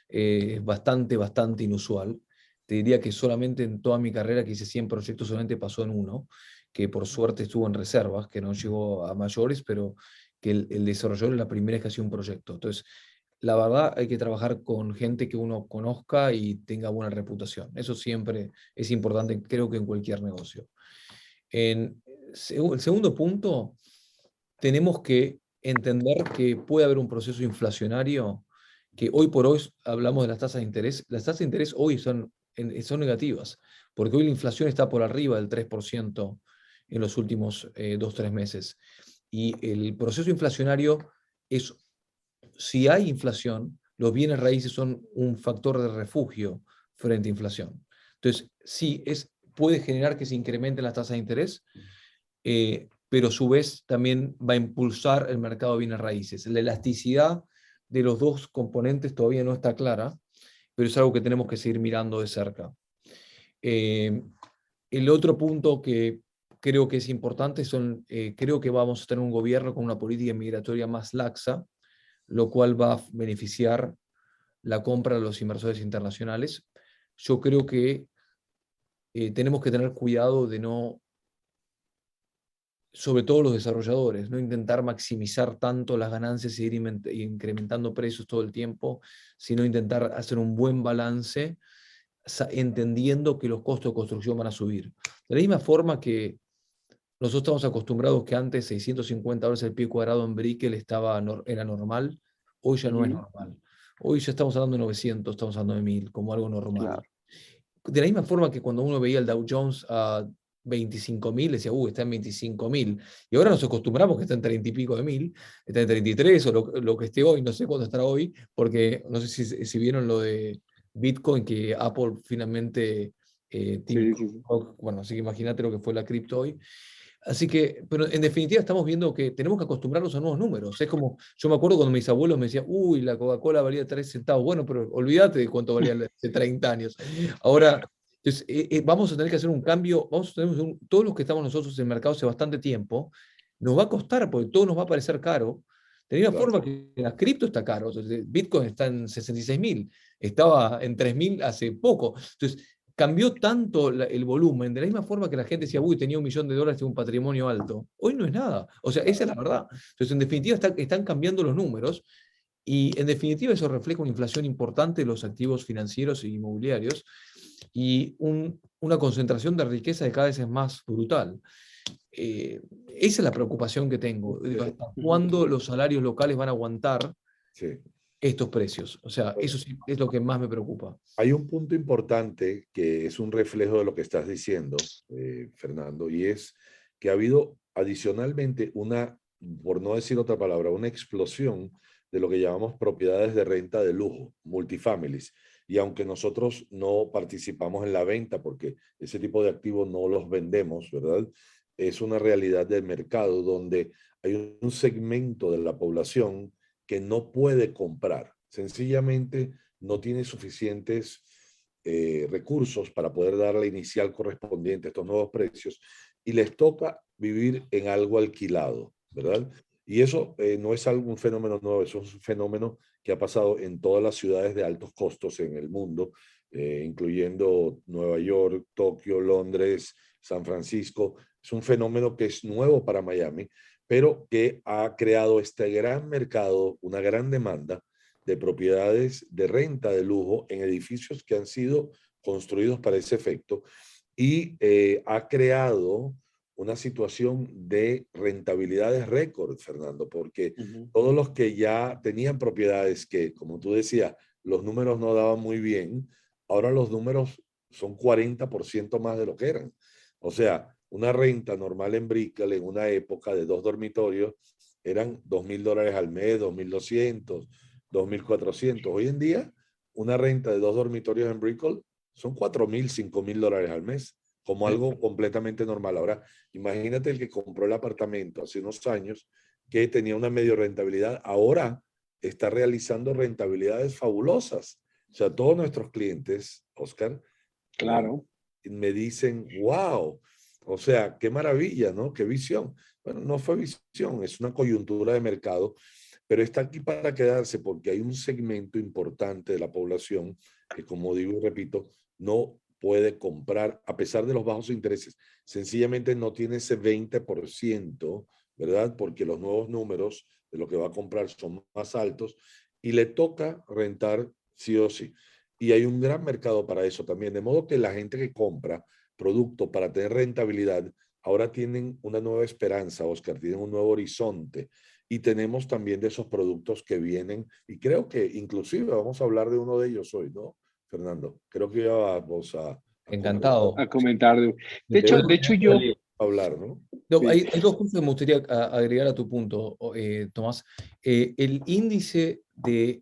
Speaker 2: es bastante inusual. Te diría que solamente en toda mi carrera que hice 100 proyectos, solamente pasó en uno, que por suerte estuvo en reservas, que no llegó a mayores, pero que el desarrollador es la primera vez que hacía un proyecto. Entonces, la verdad hay que trabajar con gente que uno conozca y tenga buena reputación. Eso siempre es importante, creo que en cualquier negocio. El segundo punto, tenemos que entender que puede haber un proceso inflacionario que hoy por hoy hablamos de las tasas de interés. Las tasas de interés hoy son negativas, porque hoy la inflación está por arriba del 3% en los últimos 2, 3 meses. Y el proceso inflacionario es, si hay inflación, los bienes raíces son un factor de refugio frente a inflación. Entonces, sí, puede generar que se incrementen las tasas de interés, pero a su vez también va a impulsar el mercado de bienes raíces. La elasticidad de los dos componentes todavía no está clara, pero es algo que tenemos que seguir mirando de cerca. El otro punto que creo que es importante creo que vamos a tener un gobierno con una política migratoria más laxa, lo cual va a beneficiar la compra de los inversores internacionales. Yo creo que tenemos que tener cuidado de no, sobre todo los desarrolladores, no intentar maximizar tanto las ganancias y ir incrementando precios todo el tiempo, sino intentar hacer un buen balance, entendiendo que los costos de construcción van a subir. De la misma forma que nosotros estamos acostumbrados que antes $650 el pie cuadrado en Brickell era normal, hoy ya no es normal. Hoy ya estamos hablando de 900, estamos hablando de 1000, como algo normal.
Speaker 1: Claro.
Speaker 2: De la misma forma que cuando uno veía el Dow Jones a 25.000, decía, está en 25.000. Y ahora nos acostumbramos que está en 30 y pico de mil, está en 33 o lo que esté hoy, no sé cuándo estará hoy, porque no sé si vieron lo de Bitcoin, que Apple finalmente,
Speaker 1: Sí, sí, sí.
Speaker 2: bueno, así que imagínate lo que fue la cripto hoy. Así que, pero en definitiva estamos viendo que tenemos que acostumbrarnos a nuevos números. Es como, yo me acuerdo cuando mis abuelos me decían, uy, la Coca-Cola valía 3 centavos. Bueno, pero olvídate de cuánto valía hace 30 años. Ahora, entonces, vamos a tener que hacer un cambio, todos los que estamos nosotros en el mercado hace bastante tiempo, nos va a costar porque todo nos va a parecer caro. De la misma forma que la cripto está caro, Bitcoin está en 66.000, estaba en 3.000 hace poco. Entonces, cambió tanto el volumen, de la misma forma que la gente decía, uy, tenía $1.000.000 de un patrimonio alto. Hoy no es nada. O sea, esa es la verdad. Entonces, en definitiva, están cambiando los números y, en definitiva, eso refleja una inflación importante de los activos financieros e inmobiliarios y una concentración de riqueza que cada vez es más brutal. Esa es la preocupación que tengo. ¿Hasta cuándo los salarios locales van a aguantar estos precios? O sea, eso sí es lo que más me preocupa.
Speaker 3: Hay un punto importante que es un reflejo de lo que estás diciendo, Fernando, y es que ha habido adicionalmente por no decir otra palabra, una explosión de lo que llamamos propiedades de renta de lujo, multifamilies. Y aunque nosotros no participamos en la venta, porque ese tipo de activos no los vendemos, ¿verdad? Es una realidad del mercado donde hay un segmento de la población que no puede comprar. Sencillamente no tiene suficientes recursos para poder dar la inicial correspondiente a estos nuevos precios y les toca vivir en algo alquilado, ¿verdad? Y eso no es un fenómeno nuevo, eso es un fenómeno que ha pasado en todas las ciudades de altos costos en el mundo, incluyendo Nueva York, Tokio, Londres, San Francisco. Es un fenómeno que es nuevo para Miami, pero que ha creado este gran mercado, una gran demanda de propiedades de renta de lujo en edificios que han sido construidos para ese efecto y ha creado una situación de rentabilidades récord, Fernando, porque todos los que ya tenían propiedades que, como tú decías, los números no daban muy bien, ahora los números son 40% más de lo que eran. O sea, una renta normal en Brickell en una época de 2 dormitorios eran $2.000 al mes, 2.200, 2.400. Hoy en día, una renta de 2 dormitorios en Brickell son $4.000, $5.000 al mes, como algo completamente normal. Ahora, imagínate el que compró el apartamento hace unos años, que tenía una medio rentabilidad, ahora está realizando rentabilidades fabulosas. O sea, todos nuestros clientes, Oscar,
Speaker 1: Claro.
Speaker 3: me dicen, wow, o sea, qué maravilla, ¿no? Qué visión. Bueno, no fue visión, es una coyuntura de mercado, pero está aquí para quedarse porque hay un segmento importante de la población que, como digo y repito, no puede comprar a pesar de los bajos intereses. Sencillamente no tiene ese 20%, ¿verdad? Porque los nuevos números de lo que va a comprar son más altos y le toca rentar sí o sí. Y hay un gran mercado para eso también, de modo que la gente que compra producto para tener rentabilidad, ahora tienen una nueva esperanza, Oscar, tienen un nuevo horizonte. Y tenemos también de esos productos que vienen, y creo que inclusive vamos a hablar de uno de ellos hoy, ¿no, Fernando? Creo que ya vamos a
Speaker 2: Encantado.
Speaker 1: A comentar. De
Speaker 2: Después
Speaker 1: hecho yo,
Speaker 3: hablar, ¿no?
Speaker 2: no,
Speaker 1: sí,
Speaker 2: hay dos cosas que me gustaría agregar a tu punto, Tomás. El índice de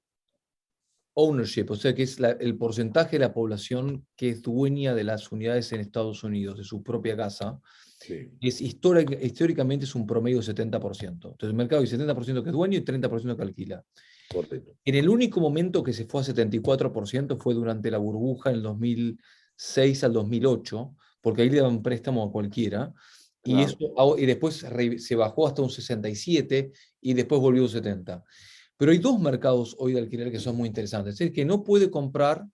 Speaker 2: ownership, o sea, que es el porcentaje de la población que es dueña de las unidades en Estados Unidos, de su propia casa,
Speaker 3: Sí,
Speaker 2: es históricamente es un promedio de 70%. Entonces el mercado hay 70% que es dueño y 30% que alquila.
Speaker 3: correcto.
Speaker 2: En el único momento que se fue a 74% fue durante la burbuja en el 2006 al 2008, porque ahí le daban préstamo a cualquiera, y,
Speaker 1: claro.
Speaker 2: eso, y después se bajó hasta un 67 y después volvió a un 70. Pero hay dos mercados hoy de alquiler que son muy interesantes. Es el que no puede comprar,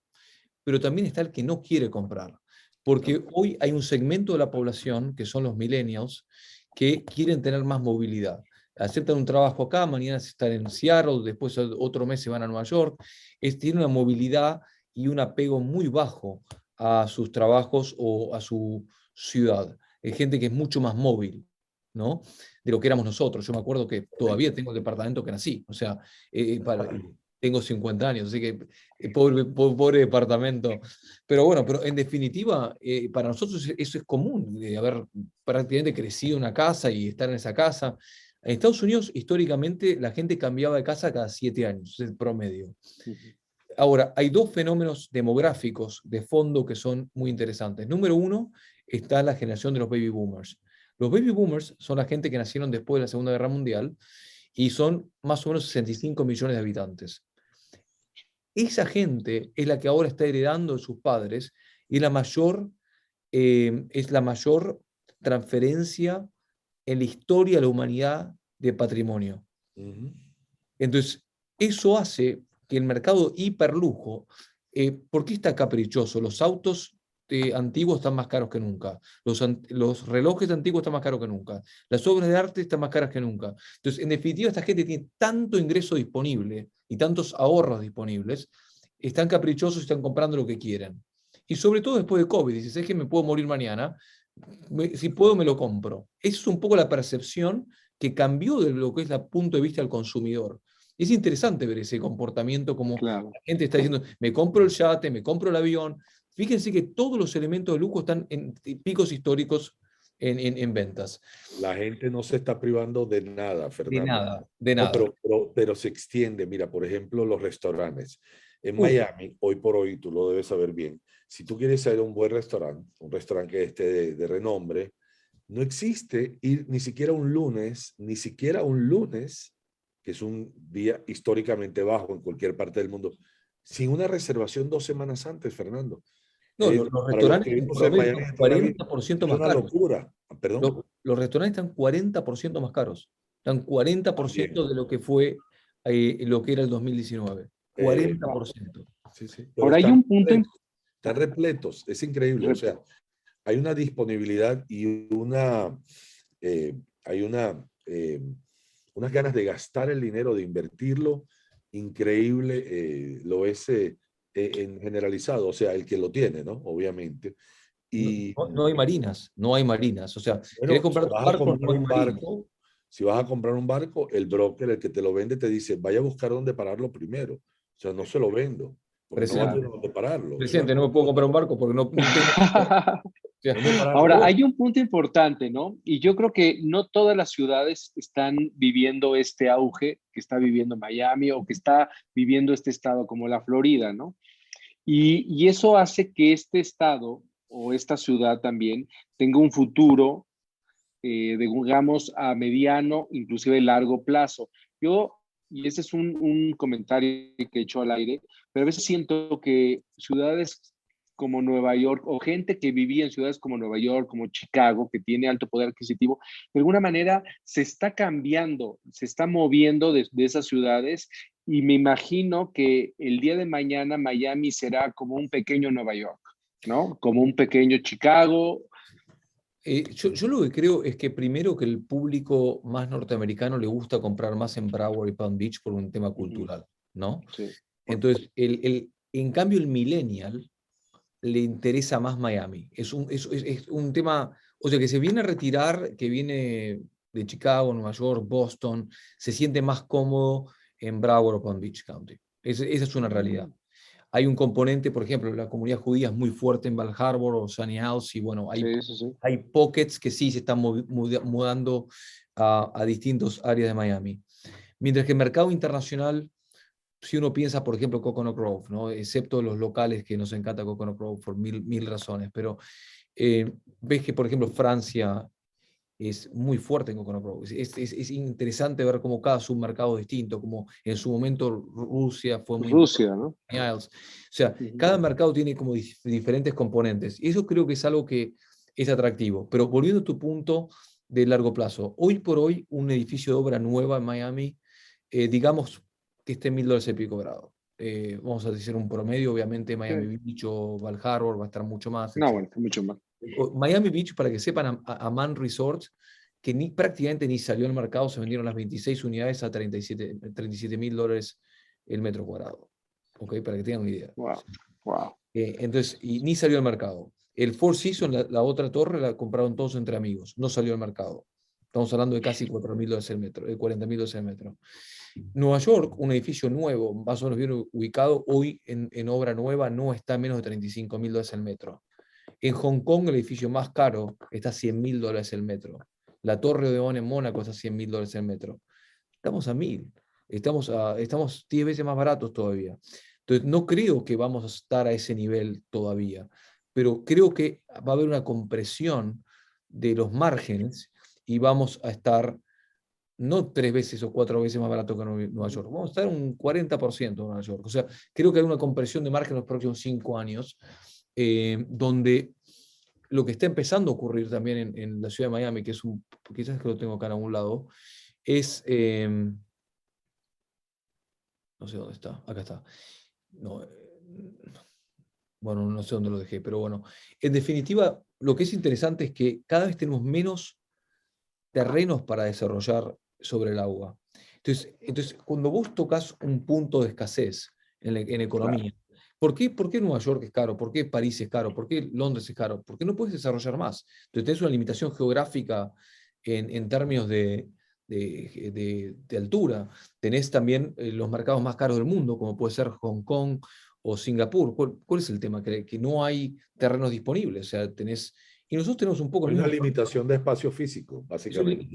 Speaker 2: pero también está el que no quiere comprar. Porque hoy hay un segmento de la población, que son los millennials, que quieren tener más movilidad. Aceptan un trabajo acá, mañana están en Seattle, después otro mes se van a Nueva York. Tienen una movilidad y un apego muy bajo a sus trabajos o a su ciudad. Hay gente que es mucho más móvil, ¿no? De lo que éramos nosotros. Yo me acuerdo que todavía tengo el departamento que nací. O sea, tengo 50 años, así que pobre departamento. Pero bueno, pero en definitiva, para nosotros eso es común, de haber prácticamente crecido en una casa y estar en esa casa. En Estados Unidos, históricamente, la gente cambiaba de casa cada 7 años, es el promedio. Ahora, hay dos fenómenos demográficos de fondo que son muy interesantes. Número uno, está la generación de los baby boomers. Los baby boomers son la gente que nacieron después de la Segunda Guerra Mundial y son más o menos 65 millones de habitantes. Esa gente es la que ahora está heredando de sus padres y es la mayor transferencia en la historia de la humanidad de patrimonio. Entonces, eso hace que el mercado hiperlujo, ¿por qué está caprichoso? Los autos antiguos están más caros que nunca, los relojes antiguos están más caros que nunca, las obras de arte están más caras que nunca. Entonces, en definitiva, esta gente tiene tanto ingreso disponible y tantos ahorros disponibles, están caprichosos y están comprando lo que quieren. Y sobre todo después de COVID, dices, es que me puedo morir mañana, si puedo me lo compro. Esa es un poco la percepción que cambió de lo que es el punto de vista del consumidor. Es interesante ver ese comportamiento como
Speaker 1: Claro.
Speaker 2: la gente está diciendo, me compro el yate, me compro el avión. Fíjense que todos los elementos de lujo están en picos históricos en ventas.
Speaker 3: La gente no se está privando de nada,
Speaker 2: De
Speaker 3: Fernando.
Speaker 2: nada, de
Speaker 3: No,
Speaker 2: nada.
Speaker 3: pero se extiende. Mira, por ejemplo, los restaurantes. En Miami, hoy por hoy, tú lo debes saber bien, si tú quieres ir a un buen restaurante, un restaurante que esté de renombre, no existe ir ni siquiera un lunes, que es un día históricamente bajo en cualquier parte del mundo, sin una reservación 2 semanas antes, Fernando.
Speaker 2: No, los
Speaker 3: Para los
Speaker 2: restaurantes
Speaker 3: que
Speaker 2: en
Speaker 3: vivimos en
Speaker 2: promedio
Speaker 3: Miami,
Speaker 2: están 40%
Speaker 3: es
Speaker 2: más
Speaker 3: una
Speaker 2: caros.
Speaker 3: locura. ¿Perdón?
Speaker 2: Los restaurantes están 40% más caros. Están 40%
Speaker 3: También.
Speaker 2: de lo que fue lo que era el 2019. 40%.
Speaker 3: Sí, sí. Pero
Speaker 1: Ahora hay un punto,
Speaker 3: están repletos. Es increíble. O sea, hay una disponibilidad y hay unas ganas de gastar el dinero, de invertirlo, increíble. Lo es en generalizado. O sea, el que lo tiene, ¿no? Obviamente.
Speaker 2: No,
Speaker 3: Y
Speaker 2: no hay marinas, no hay marinas. O sea, querés
Speaker 3: bueno,
Speaker 2: comprar tu barco, no hay marinas.
Speaker 3: si vas a comprar un barco, el broker, el que te lo vende, te dice, vaya a buscar dónde pararlo primero. O sea, no se lo vendo, porque no va a tener
Speaker 2: Presidente,
Speaker 3: dónde pararlo. O sea,
Speaker 2: presidente, no me puedo comprar un barco porque no tengo.
Speaker 1: Ahora, hay un punto importante, ¿no? Y yo creo que no todas las ciudades están viviendo este auge que está viviendo Miami o que está viviendo este estado como la Florida, ¿no? Y eso hace que este estado o esta ciudad también tenga un futuro, digamos, a mediano, inclusive largo plazo. Yo, y ese es un comentario que he hecho al aire, pero a veces siento que ciudades como Nueva York o gente que vivía en ciudades como Nueva York, como Chicago, que tiene alto poder adquisitivo, de alguna manera se está cambiando, se está moviendo de esas ciudades y me imagino que el día de mañana Miami será como un pequeño Nueva York, ¿no? Como un pequeño Chicago.
Speaker 2: Yo lo que creo es que primero que el público más norteamericano le gusta comprar más en Broward y Palm Beach por un tema cultural, ¿no?
Speaker 1: Sí.
Speaker 2: Entonces, en cambio el millennial le interesa más Miami. Es un tema, o sea, que se viene a retirar, que viene de Chicago, Nueva York, Boston, se siente más cómodo en Broward o Palm Beach County. Esa es una realidad. Hay un componente, por ejemplo, la comunidad judía es muy fuerte en Val Harbor o Sunny House, y bueno, hay pockets que sí se están mudando a distintas áreas de Miami. Mientras que el mercado internacional, si uno piensa, por ejemplo, Coconut Grove, ¿no? Excepto los locales que nos encanta Coconut Grove por mil razones, pero ves que, por ejemplo, Francia es muy fuerte en Coconut Grove. Es interesante ver cómo cada submercado es distinto, como en su momento Rusia fue muy
Speaker 1: Rusia, ¿no?
Speaker 2: O sea, cada mercado tiene como diferentes componentes, y eso creo que es algo que es atractivo. Pero volviendo a tu punto de largo plazo, hoy por hoy un edificio de obra nueva en Miami, digamos que esté $1,000 el pico grado. Vamos a decir un promedio, obviamente Miami Beach o Val Harbor va a estar mucho más.
Speaker 1: No, bueno, mucho más.
Speaker 2: Miami Beach, para que sepan, a Man Resort, que prácticamente ni salió al mercado, se vendieron las 26 unidades a $37,000 el metro cuadrado. ¿Ok? Para que tengan una idea.
Speaker 1: Wow.
Speaker 2: Entonces, y ni salió al mercado. El Four Seasons, la otra torre, la compraron todos entre amigos. No salió al mercado. Estamos hablando de casi $4,000 el metro, $40,000 el metro. Nueva York, un edificio nuevo, más o menos bien ubicado, hoy en obra nueva no está a menos de $35,000 el metro. En Hong Kong, el edificio más caro está a $100,000 el metro. La Torre Odeón en Mónaco está a $100,000 el metro. Estamos a 1,000. Estamos 10 veces más baratos todavía. Entonces, no creo que vamos a estar a ese nivel todavía, pero creo que va a haber una compresión de los márgenes y vamos a estar no 3 veces o 4 veces más barato que Nueva York. Vamos a estar un 40% en Nueva York. O sea, creo que hay una compresión de margen en los próximos 5 años, donde lo que está empezando a ocurrir también en la ciudad de Miami, que es quizás que lo tengo acá en algún lado, es, no sé dónde está, acá está. No, bueno, no sé dónde lo dejé, pero bueno, en definitiva, lo que es interesante es que cada vez tenemos menos terrenos para desarrollar sobre el agua. Entonces cuando vos tocas un punto de escasez en economía, ¿por qué Nueva York es caro? ¿Por qué París es caro? ¿Por qué Londres es caro? ¿Por qué no puedes desarrollar más? Entonces tenés una limitación geográfica en términos de altura. Tenés también los mercados más caros del mundo, como puede ser Hong Kong o Singapur. ¿Cuál es el tema? Que no hay terrenos disponibles. O sea, y nosotros tenemos un poco...
Speaker 3: Una limitación de espacio físico, básicamente.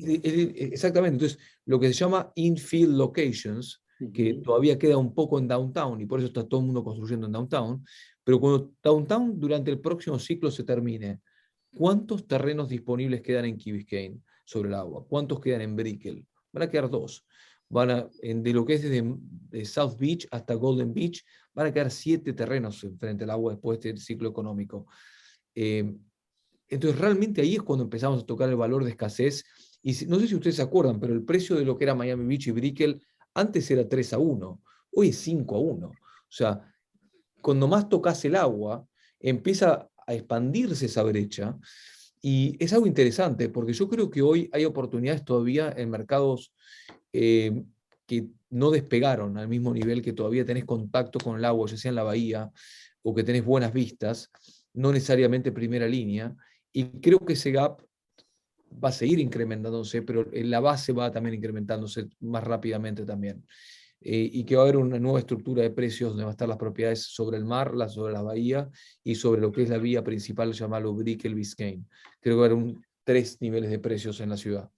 Speaker 2: Exactamente. Entonces, lo que se llama infill locations, que todavía queda un poco en downtown, y por eso está todo el mundo construyendo en downtown, pero cuando downtown durante el próximo ciclo se termine, ¿cuántos terrenos disponibles quedan en Key Biscayne sobre el agua? ¿Cuántos quedan en Brickell? Van a quedar 2. De lo que es de South Beach hasta Golden Beach, van a quedar 7 terrenos frente al agua después de este ciclo económico. Entonces, realmente ahí es cuando empezamos a tocar el valor de escasez. Y no sé si ustedes se acuerdan, pero el precio de lo que era Miami Beach y Brickell antes era 3-1, hoy es 5-1. O sea, cuando más tocas el agua, empieza a expandirse esa brecha. Y es algo interesante, porque yo creo que hoy hay oportunidades todavía en mercados que no despegaron al mismo nivel, que todavía tenés contacto con el agua, ya sea en la bahía, o que tenés buenas vistas, no necesariamente primera línea. Y creo que ese gap va a seguir incrementándose, pero la base va también incrementándose más rápidamente también. y que va a haber una nueva estructura de precios donde van a estar las propiedades sobre el mar, sobre la bahía y sobre lo que es la vía principal llamada Brickell Biscayne. Creo que va a haber 3 niveles de precios en la ciudad.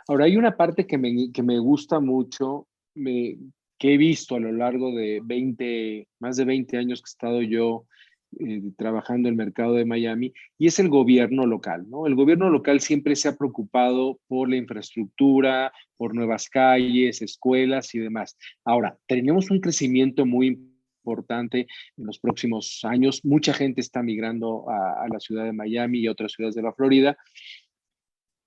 Speaker 1: Ahora, hay una parte que me gusta mucho, que he visto a lo largo de más de 20 años que he estado yo trabajando en el mercado de Miami, y es el gobierno local, ¿no? El gobierno local siempre se ha preocupado por la infraestructura, por nuevas calles, escuelas y demás. Ahora, tenemos un crecimiento muy importante en los próximos años. Mucha gente está migrando a la ciudad de Miami y a otras ciudades de la Florida.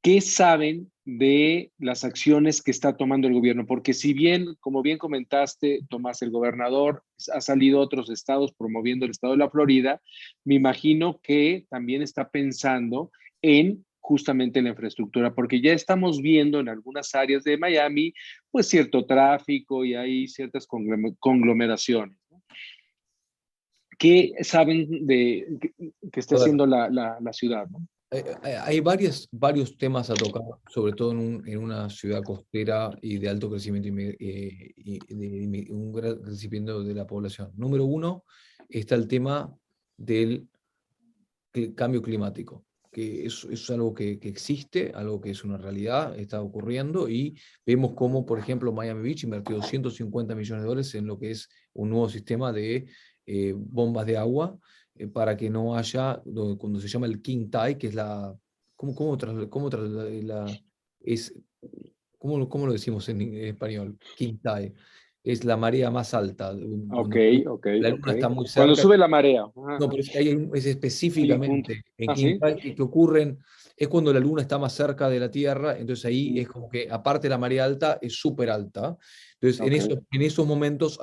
Speaker 1: ¿Qué saben de las acciones que está tomando el gobierno? Porque si bien, como bien comentaste, Tomás, el gobernador ha salido a otros estados promoviendo el estado de la Florida, me imagino que también está pensando en justamente la infraestructura, porque ya estamos viendo en algunas áreas de Miami, pues cierto tráfico y hay ciertas conglomeraciones. ¿Qué saben de que está haciendo la ciudad, ¿no?
Speaker 2: Hay varios temas a tocar, sobre todo en una ciudad costera y de alto crecimiento y de un gran crecimiento de la población. Número uno, está el tema del cambio climático, que es algo que existe, algo que es una realidad, está ocurriendo, y vemos cómo, por ejemplo, Miami Beach invirtió $250 millones en lo que es un nuevo sistema de bombas de agua para que no haya, cuando se llama el king tide, que es la, es, ¿cómo lo decimos en español? King tide, es la marea más alta,
Speaker 1: Ok,
Speaker 2: cuando
Speaker 1: ok,
Speaker 2: la
Speaker 1: ok.
Speaker 2: luna está muy
Speaker 1: Cuando
Speaker 2: cerca.
Speaker 1: sube la marea. Ajá,
Speaker 2: No, pero es
Speaker 1: hay un punto.
Speaker 2: específicamente en
Speaker 1: Ah,
Speaker 2: King
Speaker 1: sí.
Speaker 2: Tide que ocurren, es cuando la luna está más cerca de la Tierra, entonces ahí
Speaker 1: Mm,
Speaker 2: es como que aparte la marea alta es súper alta. Entonces
Speaker 1: ok,
Speaker 2: en esos momentos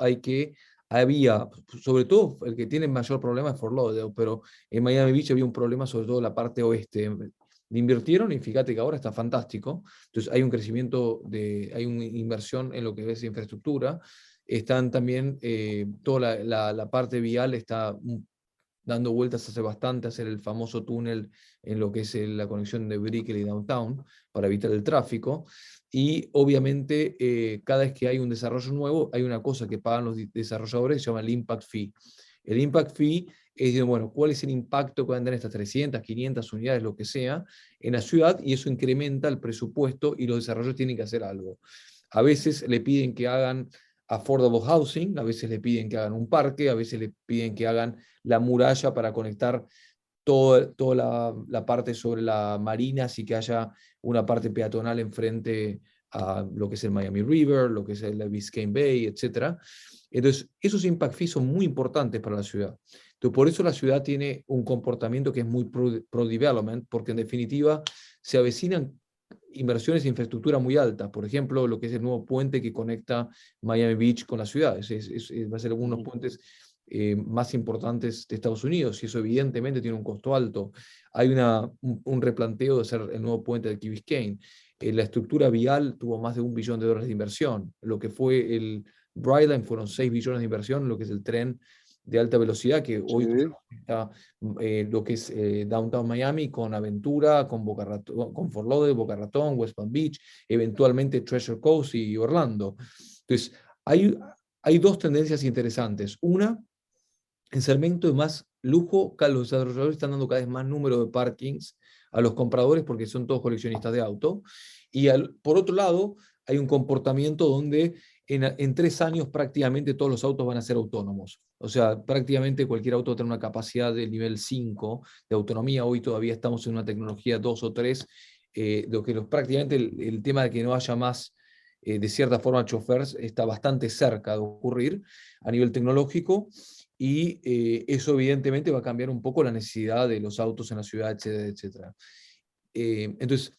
Speaker 2: había, sobre todo el que tiene mayor problema es Fort Lauderdale, pero en Miami Beach había un problema sobre todo en la parte oeste. Le invirtieron y fíjate que ahora está fantástico. Entonces hay un crecimiento, hay una inversión en lo que es infraestructura. Están también, toda la parte vial está dando vueltas hace bastante, hacer el famoso túnel en lo que es la conexión de Brickell y Downtown para evitar el tráfico. Y obviamente cada vez que hay un desarrollo nuevo, hay una cosa que pagan los desarrolladores, se llama el Impact Fee. El Impact Fee es, bueno, ¿cuál es el impacto que van a tener estas 300, 500 unidades, lo que sea, en la ciudad? Y eso incrementa el presupuesto y los desarrolladores tienen que hacer algo. A veces le piden que hagan affordable housing, a veces le piden que hagan un parque, a veces le piden que hagan la muralla para conectar toda la parte sobre la marina, así que haya una parte peatonal enfrente a lo que es el Miami River, lo que es el Biscayne Bay, etc. Entonces, esos impact fees son muy importantes para la ciudad. Entonces, por eso la ciudad tiene un comportamiento que es muy pro-development, porque en definitiva se avecinan inversiones en infraestructura muy altas. Por ejemplo, lo que es el nuevo puente que conecta Miami Beach con la ciudad. Va a ser uno de los puentes más importantes de Estados Unidos, y eso evidentemente tiene un costo alto. Hay un replanteo de hacer el nuevo puente de Key Biscayne. La estructura vial tuvo más de $1 billón de inversión. Lo que fue el Brightline fueron 6 billones de inversión, lo que es el tren de alta velocidad, que hoy
Speaker 1: sí.
Speaker 2: está lo que es Downtown Miami, con Aventura, con con Fort Lauderdale, Boca Ratón, West Palm Beach, eventualmente Treasure Coast y Orlando. Entonces, hay 2 tendencias interesantes. Una, en segmento de más lujo, los desarrolladores están dando cada vez más número de parkings a los compradores porque son todos coleccionistas de auto. Y por otro lado, hay un comportamiento donde en 3 años prácticamente todos los autos van a ser autónomos. O sea, prácticamente cualquier auto tiene una capacidad del nivel 5 de autonomía. Hoy todavía estamos en una tecnología 2 o 3, de que prácticamente el tema de que no haya más, de cierta forma, chofers está bastante cerca de ocurrir a nivel tecnológico. Y eso evidentemente va a cambiar un poco la necesidad de los autos en la ciudad, etcétera, etcétera. Entonces,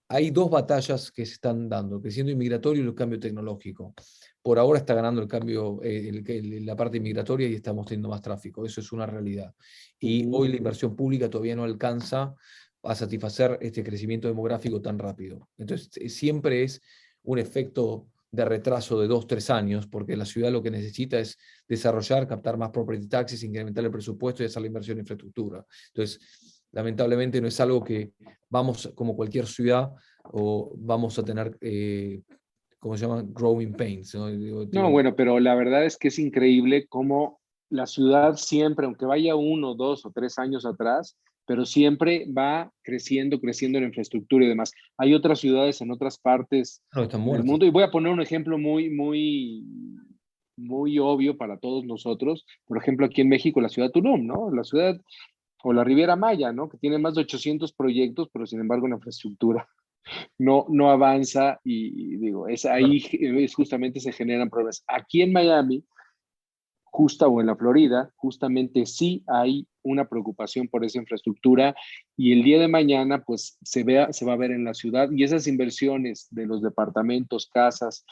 Speaker 2: hay 2 batallas que se están dando, el crecimiento inmigratorio y el cambio tecnológico. Por ahora está ganando el cambio, la parte inmigratoria, y estamos teniendo más tráfico, eso es una realidad. Y hoy la inversión pública todavía no alcanza a satisfacer este crecimiento demográfico tan rápido. Entonces, siempre es un efecto de retraso de 2, 3 años, porque la ciudad lo que necesita es desarrollar, captar más property taxes, incrementar el presupuesto y hacer la inversión en infraestructura. Entonces, lamentablemente no es algo que vamos, como cualquier ciudad, o vamos a tener ¿cómo se llama? Growing pains, ¿no?
Speaker 1: No, bueno, pero la verdad es que es increíble cómo la ciudad siempre, aunque vaya 1, 2 o 3 años atrás, pero siempre va creciendo, creciendo en infraestructura y demás. Hay otras ciudades en otras partes
Speaker 2: no, están
Speaker 1: del
Speaker 2: muertos.
Speaker 1: mundo, y voy a poner un ejemplo muy obvio para todos nosotros. Por ejemplo, aquí en México, la ciudad de Tulum, ¿no? La ciudad o la Riviera Maya, ¿no? Que tiene más de 800 proyectos, pero sin embargo la infraestructura no avanza y digo, es
Speaker 2: Claro.
Speaker 1: ahí es justamente se generan problemas. Aquí en Miami, justa o en la Florida, justamente sí hay una preocupación por esa infraestructura y el día de mañana pues se va a ver en la ciudad y esas inversiones de los departamentos, casas,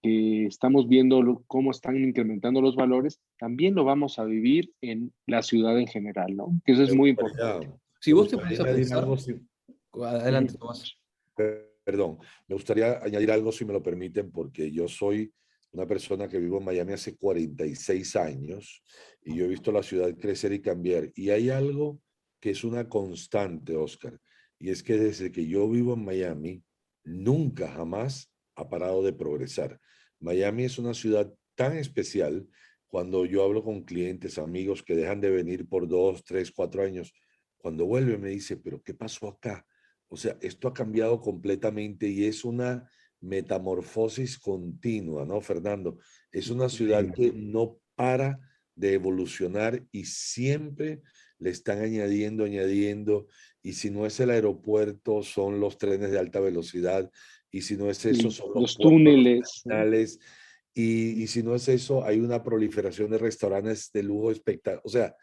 Speaker 1: estamos viendo cómo están incrementando los valores, también lo vamos a vivir en la ciudad en general, ¿no? Que eso es
Speaker 3: Me
Speaker 1: muy importante.
Speaker 3: gustaría,
Speaker 2: Si
Speaker 3: me
Speaker 2: vos te
Speaker 3: gustaría
Speaker 2: pones a
Speaker 3: añadir
Speaker 2: pensar,
Speaker 3: algo,
Speaker 2: adelante, Tomás.
Speaker 3: perdón, me gustaría añadir algo si me lo permiten, porque yo soy una persona que vivo en Miami hace 46 años y yo he visto la ciudad crecer y cambiar. Y hay algo que es una constante, Oscar, y es que desde que yo vivo en Miami, nunca jamás ha parado de progresar. Miami es una ciudad tan especial. Cuando yo hablo con clientes, amigos que dejan de venir por 2, 3, 4 años, cuando vuelven me dice, pero ¿qué pasó acá? O sea, esto ha cambiado completamente y es una metamorfosis continua, ¿no, Fernando? Es una ciudad que no para de evolucionar y siempre le están añadiendo, añadiendo, y si no es el aeropuerto, son los trenes de alta velocidad, y si no es eso,
Speaker 1: Sí,
Speaker 3: son los
Speaker 1: los
Speaker 3: puertos, los
Speaker 1: túneles, ¿no?
Speaker 3: terminales, y si no es eso, hay una proliferación de restaurantes de lujo espectacular. O sea,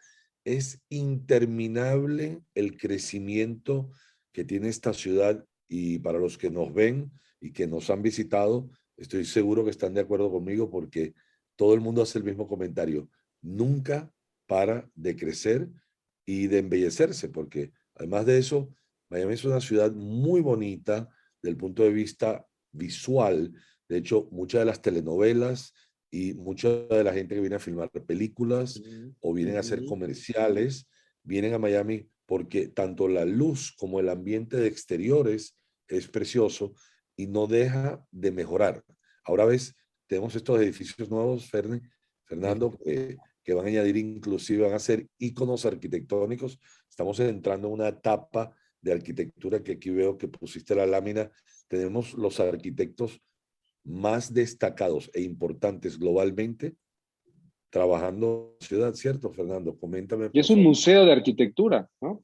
Speaker 3: es interminable el crecimiento que tiene esta ciudad y para los que nos ven y que nos han visitado, estoy seguro que están de acuerdo conmigo porque todo el mundo hace el mismo comentario. Nunca para de crecer y de embellecerse, porque además de eso, Miami es una ciudad muy bonita del punto de vista visual. De hecho, muchas de las telenovelas y mucha de la gente que viene a filmar películas o vienen a hacer comerciales, vienen a Miami porque tanto la luz como el ambiente de exteriores es precioso y no deja de mejorar. Ahora ves, tenemos estos edificios nuevos, Fernando, que van a añadir inclusive, van a ser íconos arquitectónicos. Estamos entrando en una etapa de arquitectura que aquí veo que pusiste la lámina. Tenemos los arquitectos más destacados e importantes globalmente trabajando en la ciudad, ¿cierto, Fernando? Coméntame,
Speaker 1: Y
Speaker 3: por
Speaker 1: es un
Speaker 3: favor.
Speaker 1: museo de arquitectura, ¿no?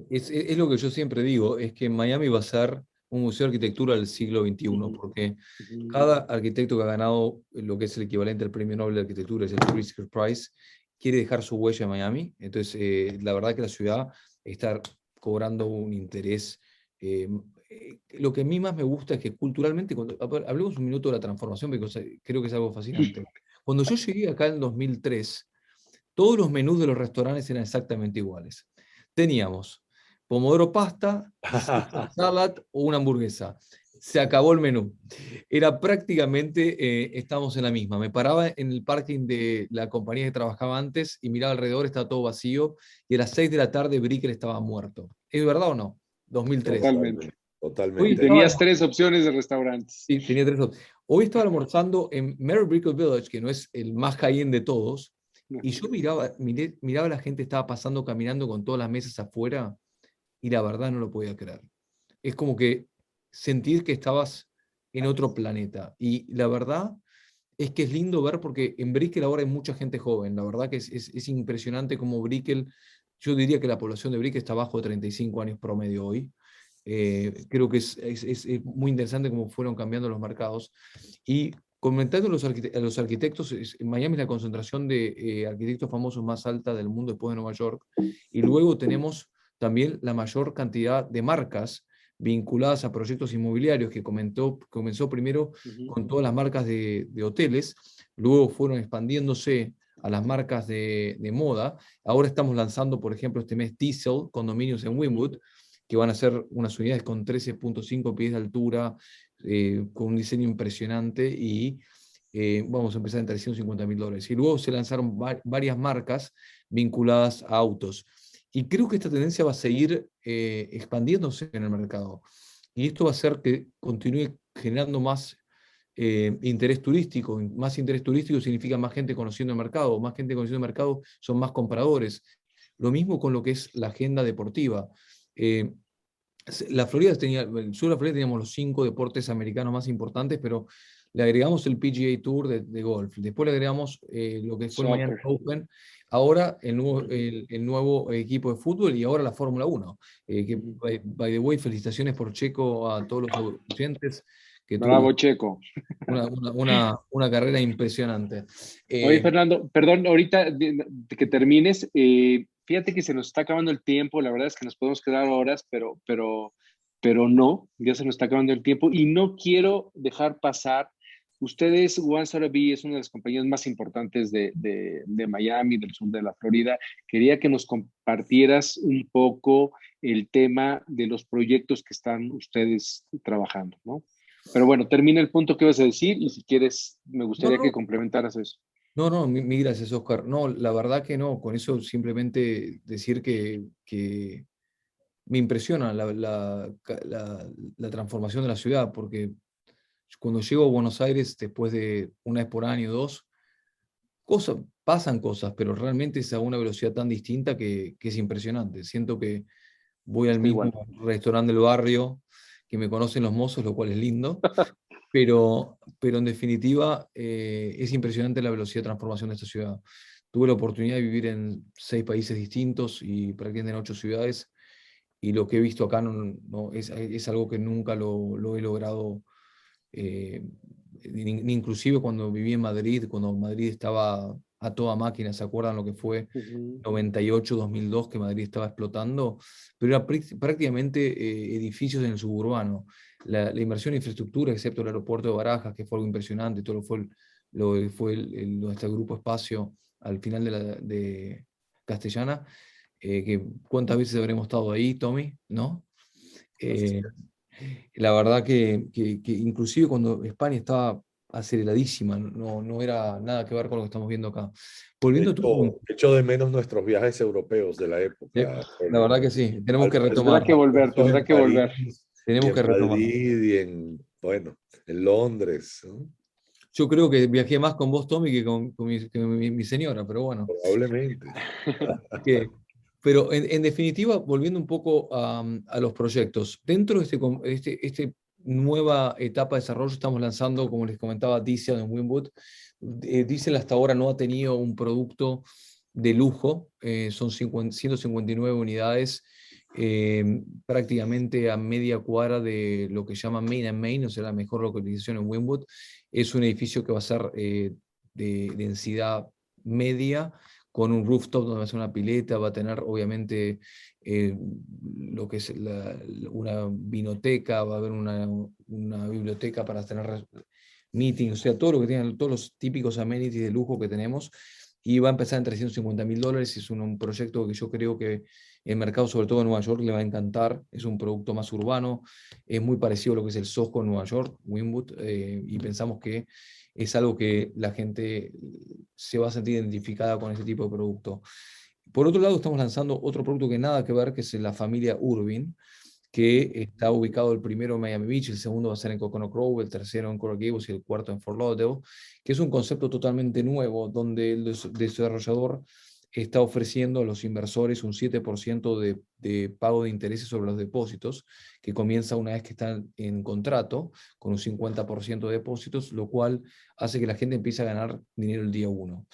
Speaker 2: Es lo que yo siempre digo, es que Miami va a ser un museo de arquitectura del siglo XXI, porque cada arquitecto que ha ganado lo que es el equivalente al Premio Nobel de Arquitectura, es el Pritzker Prize, quiere dejar su huella en Miami. Entonces, la verdad que la ciudad está cobrando un interés. Lo que a mí más me gusta es que culturalmente, hablemos un minuto de la transformación, porque creo que es algo fascinante. Cuando yo llegué acá en 2003, todos los menús de los restaurantes eran exactamente iguales. Teníamos pomodoro pasta, Caesar salad o una hamburguesa. Se acabó el menú. Era prácticamente, estábamos en la misma. Me paraba en el parking de la compañía que trabajaba antes y miraba alrededor, estaba todo vacío y a las 6 de la tarde Brickell estaba muerto. ¿Es verdad o no? 2003.
Speaker 1: Totalmente.
Speaker 3: Totalmente,
Speaker 2: Hoy
Speaker 1: Y
Speaker 3: totalmente.
Speaker 2: estaba,
Speaker 1: tenías 3 opciones de restaurantes.
Speaker 2: sí, tenía 3 opciones. Hoy estaba almorzando en Mary Brickell Village, que no es el más high-end de todos, y yo miraba a la gente, estaba pasando, caminando con todas las mesas afuera, y la verdad no lo podía creer. Es como que sentir que estabas en otro planeta. Y la verdad es que es lindo ver porque en Brickell ahora hay mucha gente joven. La verdad que es impresionante como Brickell, yo diría que la población de Brickell está bajo de 35 años promedio hoy. Creo que es muy interesante cómo fueron cambiando los mercados. Y comentando a los arquitectos, en Miami es la concentración de arquitectos famosos más alta del mundo después de Nueva York. Y luego tenemos también la mayor cantidad de marcas vinculadas a proyectos inmobiliarios, que comenzó primero con todas las marcas de hoteles, luego fueron expandiéndose a las marcas de moda. Ahora estamos lanzando, por ejemplo, este mes Diesel, condominios en Wynwood, que van a ser unas unidades con 13.5 pies de altura, con un diseño impresionante y vamos a empezar en $350.000. Y luego se lanzaron varias marcas vinculadas a autos. Y creo que esta tendencia va a seguir expandiéndose en el mercado. Y esto va a hacer que continúe generando más interés turístico. Más interés turístico significa más gente conociendo el mercado. Más gente conociendo el mercado son más compradores. Lo mismo con lo que es la agenda deportiva. La Florida tenía, el sur de la Florida teníamos los 5 deportes americanos más importantes, pero le agregamos el PGA Tour de golf. Después le agregamos lo que fue el Miami
Speaker 1: Soccer.
Speaker 2: Open. Ahora el nuevo equipo de fútbol y ahora la Fórmula 1. Que, by the way, felicitaciones por Checo a todos los oyentes que
Speaker 1: Bravo,
Speaker 2: tuvo
Speaker 1: Checo.
Speaker 2: una carrera impresionante.
Speaker 1: Oye, Fernando, perdón, ahorita que termines, fíjate que se nos está acabando el tiempo, la verdad es que nos podemos quedar horas, pero no, ya se nos está acabando el tiempo y no quiero dejar pasar. Ustedes, One Sotheby es una de las compañías más importantes de Miami, del sur de la Florida. Quería que nos compartieras un poco el tema de los proyectos que están ustedes trabajando, ¿no? Pero bueno, termina el punto que ibas a decir y si quieres, me
Speaker 2: no,
Speaker 1: gustaría que
Speaker 2: no,
Speaker 1: complementaras eso.
Speaker 2: no, mil gracias, Oscar. No, la verdad que no. Con eso simplemente decir que me impresiona la transformación de la ciudad, porque cuando llego a Buenos Aires, después de una vez por año, dos, pasan cosas, pero realmente es a una velocidad tan distinta que es impresionante. Siento que voy al
Speaker 1: Está igual.
Speaker 2: mismo restaurante del barrio, que me conocen los mozos, lo cual es lindo, pero en definitiva es impresionante la velocidad de transformación de esta ciudad. Tuve la oportunidad de vivir en 6 países distintos y prácticamente en 8 ciudades, y lo que he visto acá es algo que nunca lo he logrado, eh, ni inclusive cuando viví en Madrid, cuando Madrid estaba a toda máquina. ¿Se acuerdan lo que fue
Speaker 1: Ujú.
Speaker 2: 98, 2002, que Madrid estaba explotando? Pero era prácticamente edificios en el suburbano. La inversión en infraestructura, excepto el aeropuerto de Barajas, que fue algo impresionante, todo lo que fue este grupo Espacio al final de Castellana, que cuántas veces habremos estado ahí, Tommy, ¿no?
Speaker 3: Así
Speaker 2: Eh,
Speaker 3: es.
Speaker 2: la verdad que inclusive cuando España estaba aceleradísima, no era nada que ver con lo que estamos viendo acá. Volviendo a tu punto,
Speaker 3: Echo de menos nuestros viajes europeos de la época.
Speaker 2: la verdad que sí, tenemos que
Speaker 1: Tendrá
Speaker 2: retomar,
Speaker 1: que volver,
Speaker 3: Almuerzos
Speaker 1: tendrá
Speaker 3: en
Speaker 1: que volver.
Speaker 3: París y
Speaker 2: tenemos
Speaker 3: en
Speaker 2: que retomar.
Speaker 3: Madrid y bueno, en Londres, ¿no?
Speaker 2: Yo creo que viajé más con vos, Tommy, que mi señora, pero bueno.
Speaker 3: Probablemente.
Speaker 2: Que- pero en definitiva, volviendo un poco a los proyectos, dentro de este nueva etapa de desarrollo estamos lanzando, como les comentaba, Diesel en Winwood. Diesel hasta ahora no ha tenido un producto de lujo, son 159 unidades, prácticamente a media cuadra de lo que llaman Main and Main, o sea, la mejor localización en Winwood. Es un edificio que va a ser de densidad media, con un rooftop donde va a ser una pileta, va a tener obviamente eh, lo que es una vinoteca, va a haber una biblioteca para tener meetings, o sea, todo lo que tienen, todos los típicos amenities de lujo que tenemos, y va a empezar en $350.000. Es un proyecto que yo creo que el mercado, sobre todo en Nueva York, le va a encantar. Es un producto más urbano, es muy parecido a lo que es el Soho en Nueva York, Wynwood, y pensamos que es algo que la gente se va a sentir identificada con ese tipo de producto. Por otro lado, estamos lanzando otro producto que nada que ver, que es la familia Urbin, que está ubicado el primero en Miami Beach, el segundo va a ser en Coconut Grove, el tercero en Coral Gables y el cuarto en Fort Lauderdale, que es un concepto totalmente nuevo, donde el desarrollador está ofreciendo a los inversores un 7% de pago de intereses sobre los depósitos, que comienza una vez que están en contrato, con un 50% de depósitos, lo cual hace que la gente empiece a ganar dinero el día 1.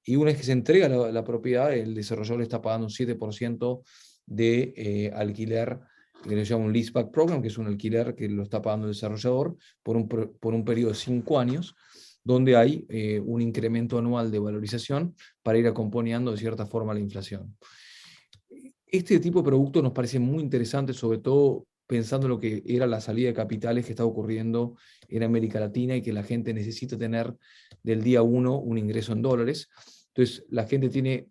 Speaker 2: Y una vez que se entrega la propiedad, el desarrollador le está pagando un 7% de alquiler, que le llama un leaseback program, que es un alquiler que lo está pagando el desarrollador por un periodo de 5 años, donde hay un incremento anual de valorización para ir acompañando de cierta forma la inflación. Este tipo de producto nos parece muy interesante, sobre todo pensando en lo que era la salida de capitales que está ocurriendo en América Latina y que la gente necesita tener del día 1 un ingreso en dólares. Entonces, la gente tiene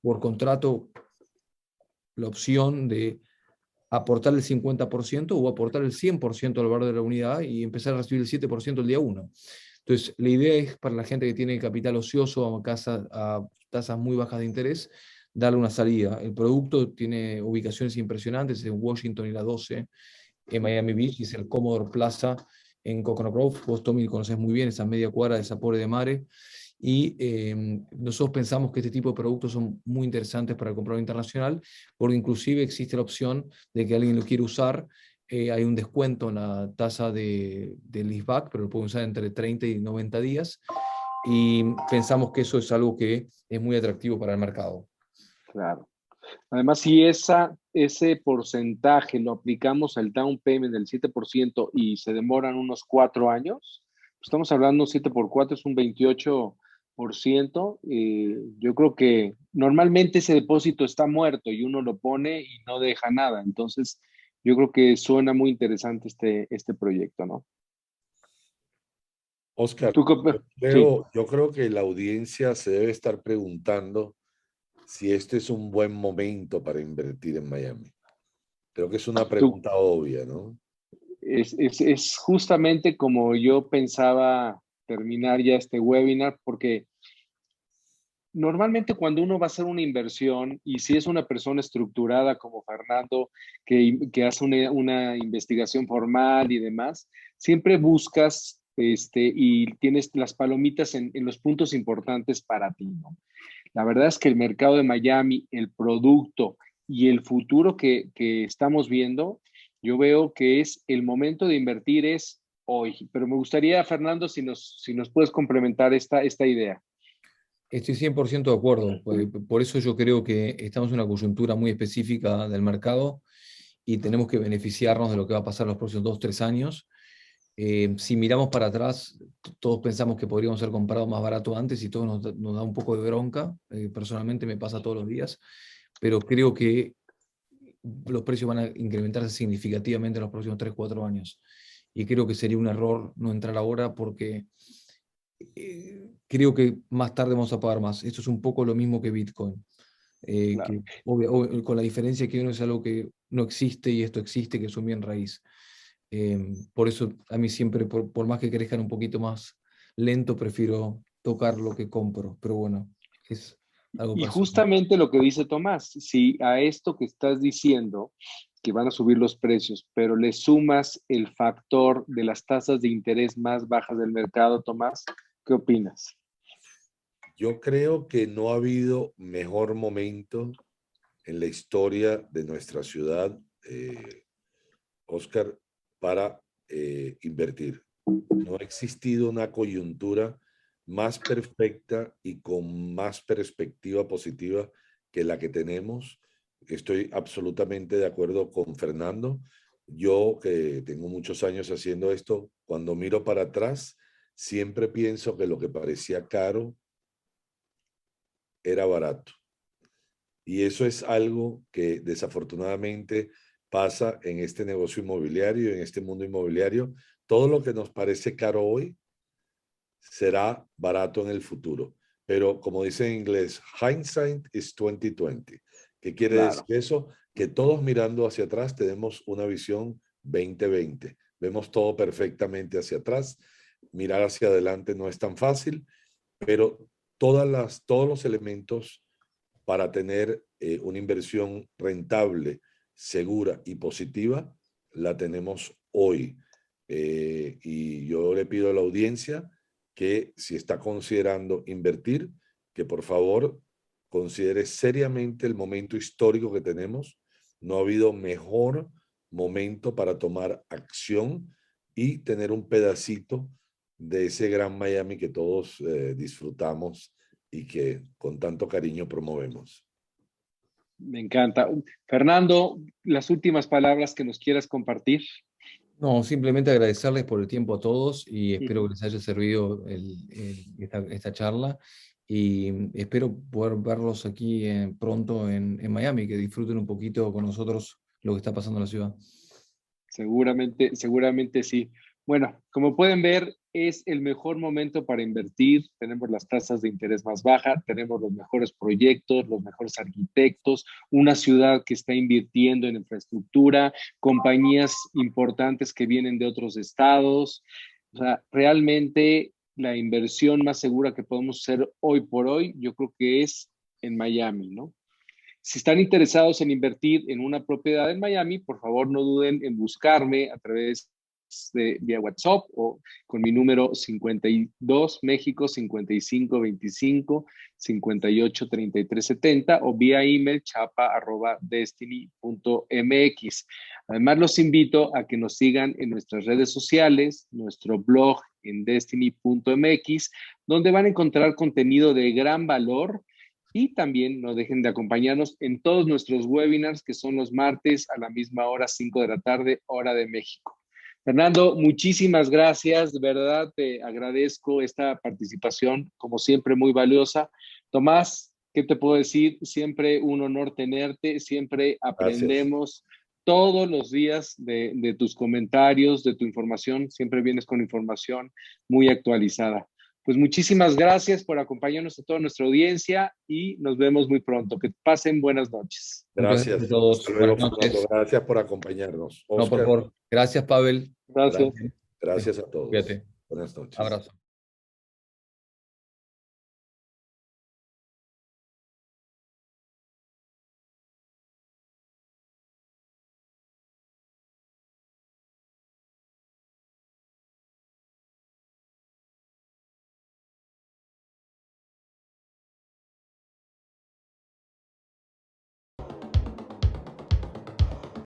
Speaker 2: por contrato la opción de aportar el 50% o aportar el 100% al valor de la unidad y empezar a recibir el 7% el día 1. Entonces, la idea es para la gente que tiene capital ocioso a tasas muy bajas de interés, darle una salida. El producto tiene ubicaciones impresionantes en Washington y la 12, en Miami Beach, y es el Commodore Plaza, en Coconut Grove. Vos, Tommy, conocés muy bien esa media cuadra de Sapore de Mare. Y nosotros pensamos que este tipo de productos son muy interesantes para el comprador internacional, porque inclusive existe la opción de que alguien lo quiere usar. Hay un descuento en la tasa de leaseback, pero lo pueden usar entre 30 y 90 días. Y pensamos que eso es algo que es muy atractivo para el mercado.
Speaker 1: Claro. Además, si ese porcentaje lo aplicamos al down payment del 7% y se demoran unos 4 años, pues estamos hablando 7 por 4 es un 28%. Yo creo que normalmente ese depósito está muerto y uno lo pone y no deja nada. Entonces, yo creo que suena muy interesante este proyecto, ¿no?
Speaker 3: Oscar,
Speaker 1: ¿Tú Sí.
Speaker 3: yo creo que la audiencia se debe estar preguntando si este es un buen momento para invertir en Miami. Creo que es una
Speaker 1: Tú,
Speaker 3: pregunta obvia, ¿no?
Speaker 1: es justamente como yo pensaba terminar ya este webinar, porque normalmente cuando uno va a hacer una inversión, y si es una persona estructurada como Fernando, que hace una investigación formal y demás, siempre buscas y tienes las palomitas en los puntos importantes para ti, ¿no? La verdad es que el mercado de Miami, el producto y el futuro que estamos viendo, yo veo que es el momento de invertir es hoy. Pero me gustaría, Fernando, si nos puedes complementar esta idea.
Speaker 2: Estoy 100% de acuerdo. Por eso yo creo que estamos en una coyuntura muy específica del mercado y tenemos que beneficiarnos de lo que va a pasar los próximos 2, 3 años. Si miramos para atrás, todos pensamos que podríamos haber comprado más barato antes y todo nos da un poco de bronca. Personalmente me pasa todos los días, pero creo que los precios van a incrementarse significativamente en los próximos 3, 4 años. Y creo que sería un error no entrar ahora porque creo que más tarde vamos a pagar más. Esto es un poco lo mismo que Bitcoin.
Speaker 1: Claro.
Speaker 2: Con la diferencia que uno es algo que no existe y esto existe, que es un bien raíz. Por eso a mí siempre, por más que crezcan un poquito más lento, prefiero tocar lo que compro. Pero bueno, es algo
Speaker 1: Y
Speaker 2: personal.
Speaker 1: justamente lo que dice Tomás, si a esto que estás diciendo, que van a subir los precios, pero le sumas el factor de las tasas de interés más bajas del mercado, Tomás, ¿qué opinas?
Speaker 3: Yo creo que no ha habido mejor momento en la historia de nuestra ciudad, Oscar, para invertir. No ha existido una coyuntura más perfecta y con más perspectiva positiva que la que tenemos. Estoy absolutamente de acuerdo con Fernando. Yo, que tengo muchos años haciendo esto, cuando miro para atrás, siempre pienso que lo que parecía caro era barato. Y eso es algo que desafortunadamente pasa en este negocio inmobiliario, en este mundo inmobiliario. Todo lo que nos parece caro hoy será barato en el futuro. Pero como dice en inglés, hindsight is 2020. ¿Qué quiere decir
Speaker 1: Claro.
Speaker 3: eso? Que todos mirando hacia atrás tenemos una visión 2020. Vemos todo perfectamente hacia atrás. Mirar hacia adelante no es tan fácil, pero todos los elementos para tener una inversión rentable, segura y positiva, la tenemos hoy. Y yo le pido a la audiencia que si está considerando invertir, que por favor considere seriamente el momento histórico que tenemos. No ha habido mejor momento para tomar acción y tener un pedacito de ese gran Miami que todos disfrutamos y que con tanto cariño promovemos.
Speaker 1: Me encanta. Fernando, las últimas palabras que nos quieras compartir.
Speaker 2: No, simplemente agradecerles por el tiempo a todos y espero que les haya servido esta charla y espero poder verlos aquí pronto en Miami, que disfruten un poquito con nosotros lo que está pasando en la ciudad.
Speaker 1: Seguramente sí. Bueno, como pueden ver, es el mejor momento para invertir. Tenemos las tasas de interés más bajas, tenemos los mejores proyectos, los mejores arquitectos, una ciudad que está invirtiendo en infraestructura, compañías importantes que vienen de otros estados. O sea, realmente la inversión más segura que podemos hacer hoy por hoy, yo creo que es en Miami, ¿no? Si están interesados en invertir en una propiedad en Miami, por favor no duden en buscarme a través vía WhatsApp o con mi número 52 México 55 25 58 33 70 o vía email chapa@destiny.mx. Además, los invito a que nos sigan en nuestras redes sociales, nuestro blog en destiny.mx, donde van a encontrar contenido de gran valor. Y también no dejen de acompañarnos en todos nuestros webinars, que son los martes a la misma hora, 5 de la tarde, hora de México. Fernando, muchísimas gracias. De verdad, te agradezco esta participación, como siempre, muy valiosa. Tomás, ¿qué te puedo decir? Siempre un honor tenerte, siempre aprendemos. Gracias. Todos los días de tus comentarios, de tu información, siempre vienes con información muy actualizada. Pues muchísimas gracias por acompañarnos a toda nuestra audiencia y nos vemos muy pronto. Que pasen buenas noches.
Speaker 3: Gracias a todos. Luego, gracias por acompañarnos.
Speaker 2: Oscar. No, por favor. Gracias, Pavel.
Speaker 1: Gracias.
Speaker 3: Gracias a todos.
Speaker 2: Cuídate.
Speaker 3: Buenas noches.
Speaker 2: Abrazo.